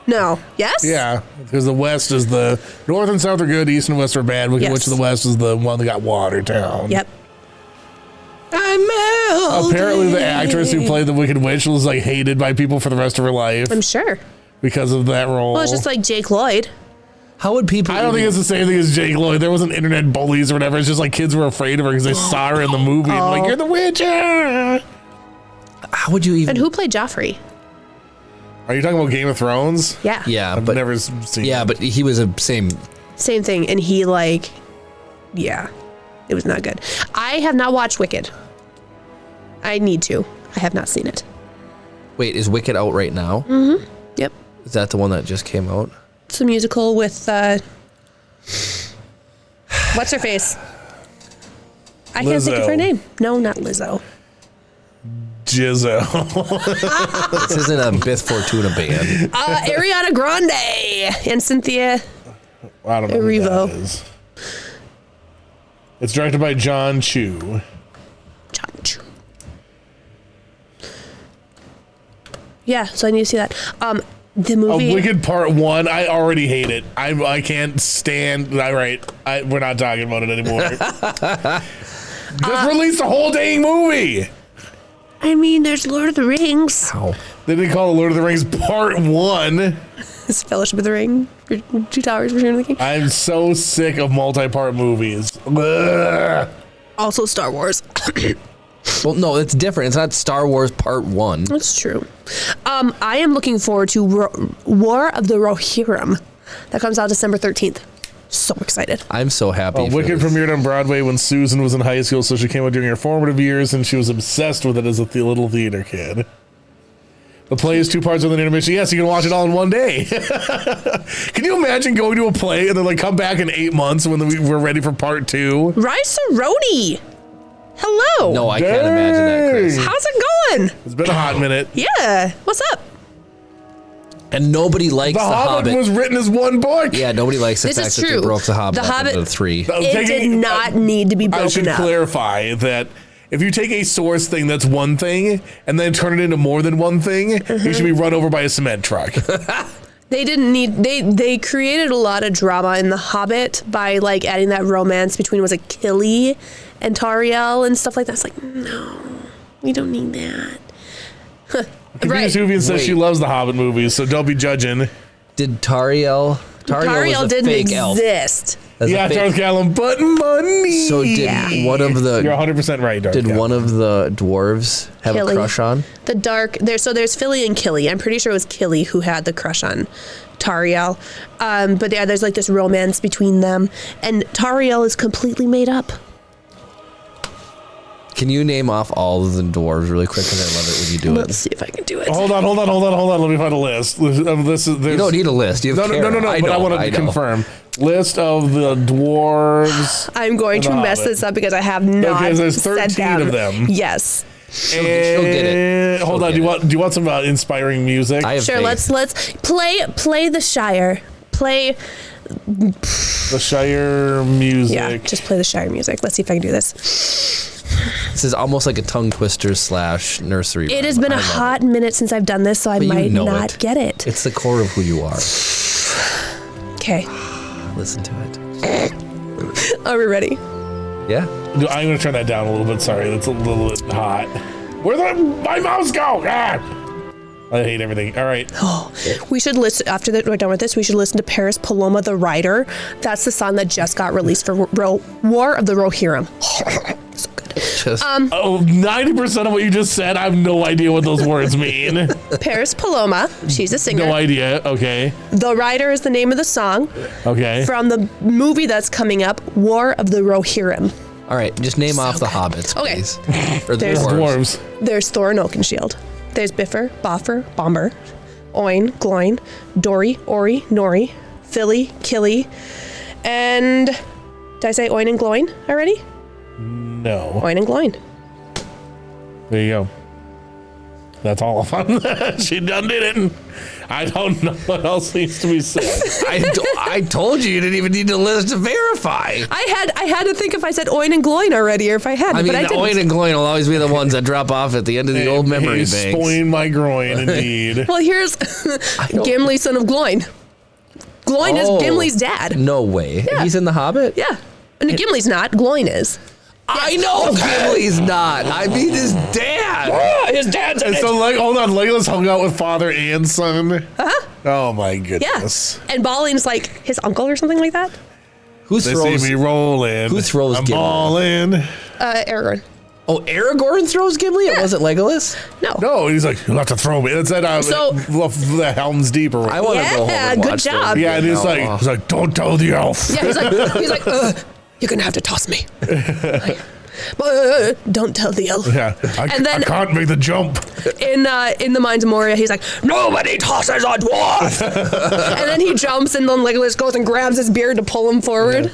No. Yes? Yeah, because the West is the North and South are good, East and West are bad. Wicked Yes. Witch of the West is the one that got Watertown. Yep. Apparently, the actress who played the Wicked Witch was like hated by people for the rest of her life I'm sure. because of that role. Well, it's just like Jake Lloyd. How would people? I don't think it's the same thing as Jake Lloyd. There wasn't internet bullies or whatever. It's just like kids were afraid of her because they saw her in the movie and like, you're the witch. Ah. How would you even? And who played Joffrey? Are you talking about Game of Thrones? Yeah. Yeah, I've but never seen. yeah, it. but he was a same. Same thing. And he like, yeah, it was not good. I have not watched Wicked. I need to. I have not seen it. Wait, is Wicked out right now? Mm-hmm. Yep. Is that the one that just came out? It's a musical with what's her face? I can't think of her Lizzo. name. No, not Lizzo. Jizzo. This isn't a Bith Fortuna band. Ariana Grande and Cynthia. I don't know who Erivo. that is. It's directed by John Chu. Yeah, so I need to see that. The movie. Wicked Part 1, I already hate it. I can't stand. All right, we're not talking about it anymore. Just release the whole dang movie. I mean, there's Lord of the Rings. Ow. They didn't call it Lord of the Rings Part 1. It's Fellowship of the Ring. Two Towers, Return of the King. I'm so sick of multi-part movies. Ugh. Also Star Wars. Well, no, it's different. It's not Star Wars Part 1. That's true. I am looking forward to War of the Rohirrim. That comes out December 13th. So excited. I'm so happy. for Wicked this. premiered on Broadway when Susan was in high school, so she came out during her formative years, and she was obsessed with it as a little theater kid. The play is 2 parts with an intermission. Yes, you can watch it all in one day. Can you imagine going to a play and then like come back in 8 months when we're ready for part 2? Rise Roni. Hello. No, I can't imagine that, Chris. How's it going? It's been a hot minute. Yeah. What's up? And nobody likes The The Hobbit was written as one book. Yeah, nobody likes the This fact is that they true. broke The Hobbit The up Hobbit- into 3. It did not need to be I should broken up. clarify that if you take a source thing that's one thing and then turn it into more than one thing, you should be run over by a cement truck. They didn't need. They created a lot of drama in The Hobbit by like adding that romance between was it Killy and Tariel and stuff like that. It's like no, we don't need that. Right. Suvian says she loves the Hobbit movies, so don't be judging. Did Tariel was a didn't fake elf. exist. That's a Yeah, fake- Charles Callum, but money. So did one of You're the 100% right, Darth did Callum. one of the dwarves have Killy. a crush on? The dark there. So there's Philly and Killy. I'm pretty sure it was Killy who had the crush on Tariel. But yeah, there's like this romance between them, and Tariel is completely made up. Can you name off all of the dwarves really quick? Because I love it when you do Let's it. see if I can do it. Hold on. Let me find a list. You don't need a list. You have No, Kara. but I know, want to know. confirm. List of the dwarves. I'm going to The mess Hobbit. this up because I have not. Because there's said 13 of them. Yes. She'll get it. Hold on. get Do you want some inspiring music? I have Sure. faith. Let's play the Shire. Play The Shire music. Yeah, just play the Shire music. Let's see if I can do this. This is almost like a tongue twister / nursery. It has been a hot minute since I've done this, so I But you might know not it. get it. It's the core of who you are. Okay. Listen to it. Are we ready? Yeah. I'm going to turn that down a little bit. Sorry, that's a little bit hot. Where'd my mouse go? Ah! I hate everything. All right. We should listen, after we're done with this, we should listen to Paris Paloma, the Rider. That's the song that just got released for War of the Rohirrim. So good. Just 90% of what you just said, I have no idea what those words mean. Paris Paloma, she's a singer. No idea. Okay. The Rider is the name of the song Okay. from the movie that's coming up, War of the Rohirrim. all right. Just name off the hobbits, Okay. please. Or the There's dwarves. Dwarves. There's Thorin Oakenshield. There's Biffer, Boffer, Bomber, Oin, Gloin, Dory, Ori, Nori, Philly, Killy, and did I say Oin and Gloin already? No. Oin and Gloin. There you go. That's all of them. She done did it. I don't know what else needs to be said. I told you didn't even need to list to verify. I had to think if I said Oin and Gloin already or if I hadn't, I mean, but I the didn't. Oin and Gloin will always be the ones that drop off at the end of the old memory He's banks. spoiling my groin, indeed. Well, here's Gimli, son of Gloin. Gloin Oh. is Gimli's dad. No way. Yeah. He's in The Hobbit? Yeah. And Gimli's not. Gloin is. I know Gimli's not. I mean his dad. His dad's And so, hold on, Legolas hung out with father and son. Huh? Oh my Yeah. goodness. And Balin's like his uncle or something like that. Who They throws? see me rolling. Who throws I'm Gimli? balling. Aragorn. Oh, Aragorn throws Gimli? It wasn't Legolas? No. No, he's like, you'll have to throw me. It's that So- the Helm's Deep or I whatever. want to go home Yeah, and good watch the job. Yeah, and he's now. like, don't tell the elf. Yeah, he's like, you're gonna have to toss me. Don't tell the elf. Yeah, I And then- can't make the jump. In the Mines of Moria, he's like, nobody tosses a dwarf. And then he jumps, and then Legolas goes and grabs his beard to pull him forward.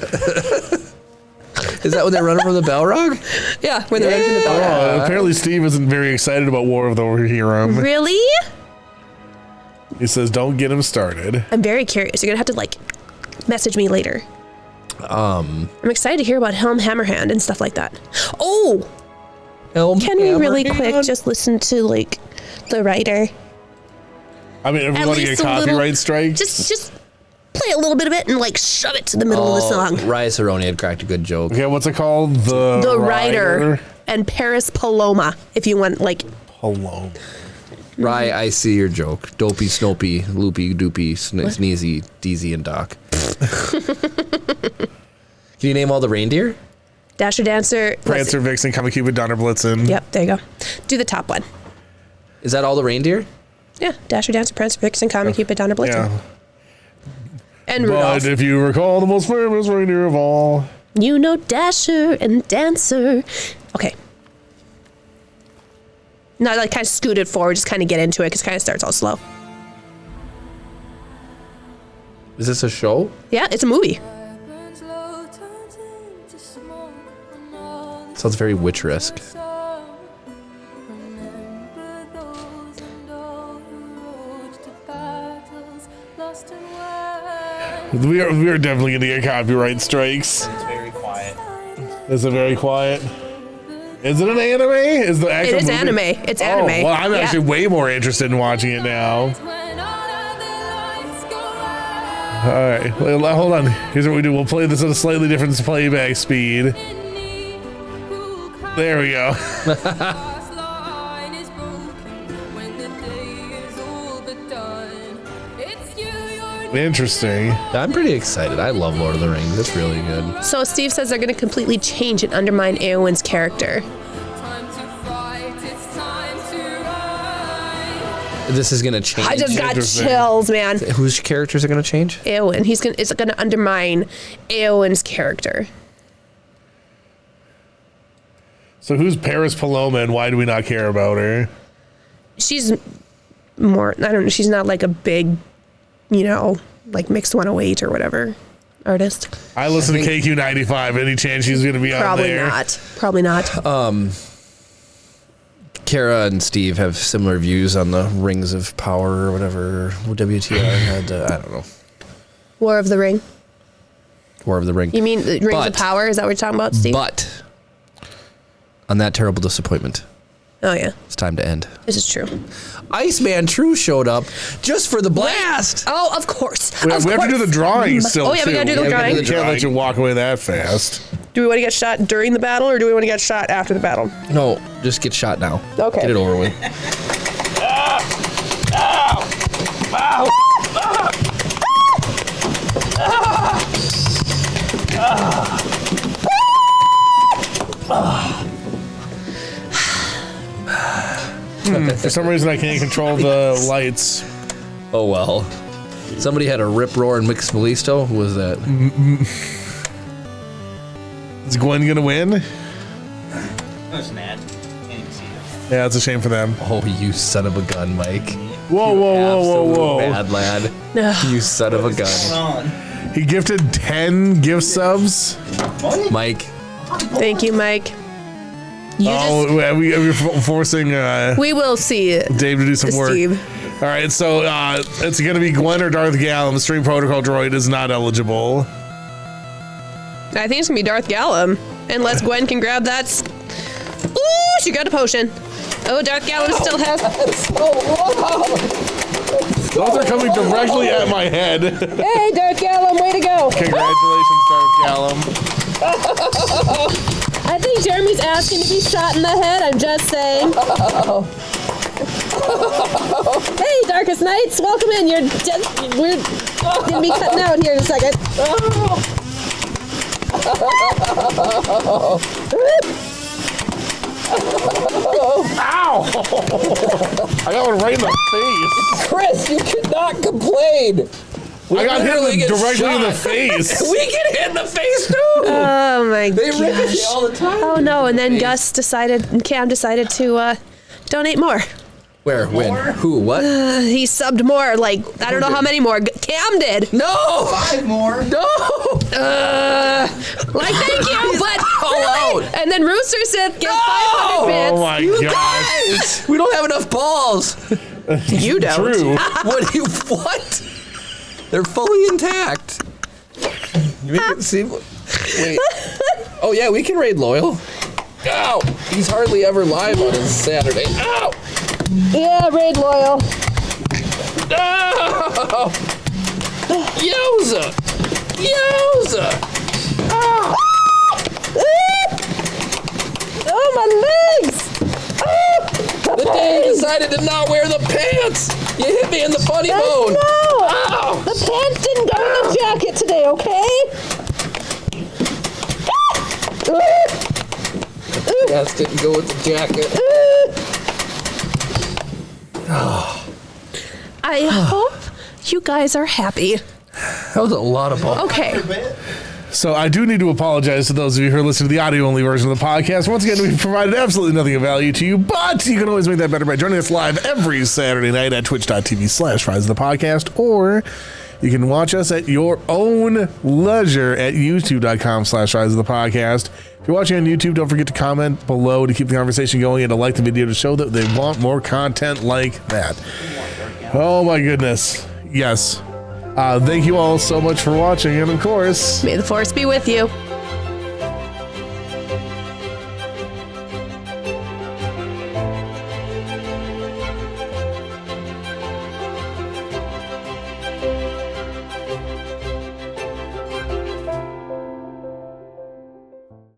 Is that when they're running from the Balrog? Yeah, when they're running from the bell. Apparently, Steve isn't very excited about War of the Rohirrim. Really? He says, don't get him started. I'm very curious. You're gonna have to like message me later. I'm excited to hear about Helm Hammerhand and stuff like that. Oh, can we really quick just listen to like the writer? I mean, if we At want to get least a copyright little- strikes. Just play a little bit of it and like shove it to the middle of the song. Raya Cerrone had cracked a good joke. Okay, what's it called? The Rider and Paris Paloma. If you want like Hello. Rye, I see your joke. Dopey, Snopey, Loopy, Doopy, Sneezy, Deezy, and Doc. Can you name all the reindeer? Dasher, Dancer, Prancer, Vixen, Comet Cupid, Donner, Blitzen. Yep, there you go. Do the top one. Is that all the reindeer? Yeah, Dasher, Dancer, Prancer, Vixen, Comet, Cupid, Donner, Blitzen. Yeah. And Rudolph. But if you recall, the most famous reindeer of all. You know Dasher and Dancer. Okay. Now, like, kind of scoot it forward, just kind of get into it, because it kind of starts all slow. Is this a show? Yeah, it's a movie. Sounds very witch-esque. We are definitely going to get copyright strikes. It's very quiet. Is it very quiet? Is it an anime? Is the actual It is movie? anime. It's Oh, anime. well, I'm Yeah. actually way more interested in watching it now. All right, well, hold on. Here's what we do. We'll play this at a slightly different playback speed. There we go. Interesting. I'm pretty excited. I love Lord of the Rings. It's really good. So Steve says they're going to completely change and undermine Eowyn's character. This is going to change. I just got Interesting. chills, man. Whose characters are going to change? Eowyn. It's going to undermine Eowyn's character. So who's Paris Paloma and why do we not care about her? She's more, I don't know, she's not like a big, like Mixed 108 or whatever artist. I listen to KQ95. Any chance she's going to be on Probably there? not. Probably not. Kara and Steve have similar views on the Rings of Power or whatever WTI had. I don't know. War of the Ring. War of the Ring. You mean the Rings of Power? Is that what you're talking about, Steve? But on that terrible disappointment, Oh, yeah. it's time to end. This is true. Iceman True showed up just for the blast. Oh, of course. We have to do the drawing still, Oh, yeah, we gotta do the drawing. We can't let you walk away that fast. Do we want to get shot during the battle, or do we want to get shot after the battle? No, just get shot now. Okay. Get it over with. For some reason, I can't control the lights. Oh, well. Somebody had a rip roar and Mix Melisto. Who was that? Is Gwen gonna win? That was an ad. Can't even see it. Yeah, it's a shame for them. Oh, you son of a gun, Mike. Whoa, whoa, whoa, whoa, whoa. Bad lad. You son of a gun. He gifted 10 gift subs. Mike. Thank you, Mike. We're forcing We will see Dave to do some work. Steve. All right, so it's going to be Gwen or Darth Gallum. Stream Protocol droid is not eligible. I think it's going to be Darth Gallum. Unless Gwen can grab that. Ooh, she got a potion. Oh, Darth Gallum still has. Those are coming directly at my head. Hey, Darth Gallum, way to go. Congratulations, Darth Gallum. I think Jeremy's asking to be shot in the head. I'm just saying. Hey, Darkest Knights, welcome in. We're gonna be cutting out here in a second. Ow! I got one right in the face. Chris, you could not complain. I got hit directly in the face. We get hit in the face too. Oh my They ricochet gosh. all the time. Oh no, and then Gus and Cam decided to donate more. Where? When? Who? What? He subbed more, like, I don't know how many more. Cam did. No! 5 more. No! Like, thank you, but. all out. And then Rooster Sith gets No! 500 bits. Oh my gosh. Guys, we don't have enough balls. You don't. True. What? They're fully intact. You make it seem. Wait. Oh yeah, we can raid Loyal. Ow! He's hardly ever live on his Saturday. Ow! Yeah, Raid Loyal. No! Yowza! Yowza! Ah! Oh, my legs! The day you decided to not wear the pants! You hit me in the funny bone! No! Ow! The pants didn't go in the jacket today, okay? Gas didn't go with the jacket. I hope you guys are happy. That was a lot of balls. Okay. So I do need to apologize to those of you who are listening to the audio-only version of the podcast. Once again, we've provided absolutely nothing of value to you, but you can always make that better by joining us live every Saturday night at twitch.tv/Rise of the Podcast, or you can watch us at your own leisure at youtube.com/Rise of the Podcast. If you're watching on YouTube, don't forget to comment below to keep the conversation going and to like the video to show that they want more content like that. Oh my goodness. Yes. Thank you all so much for watching, and of course, May the force be with you.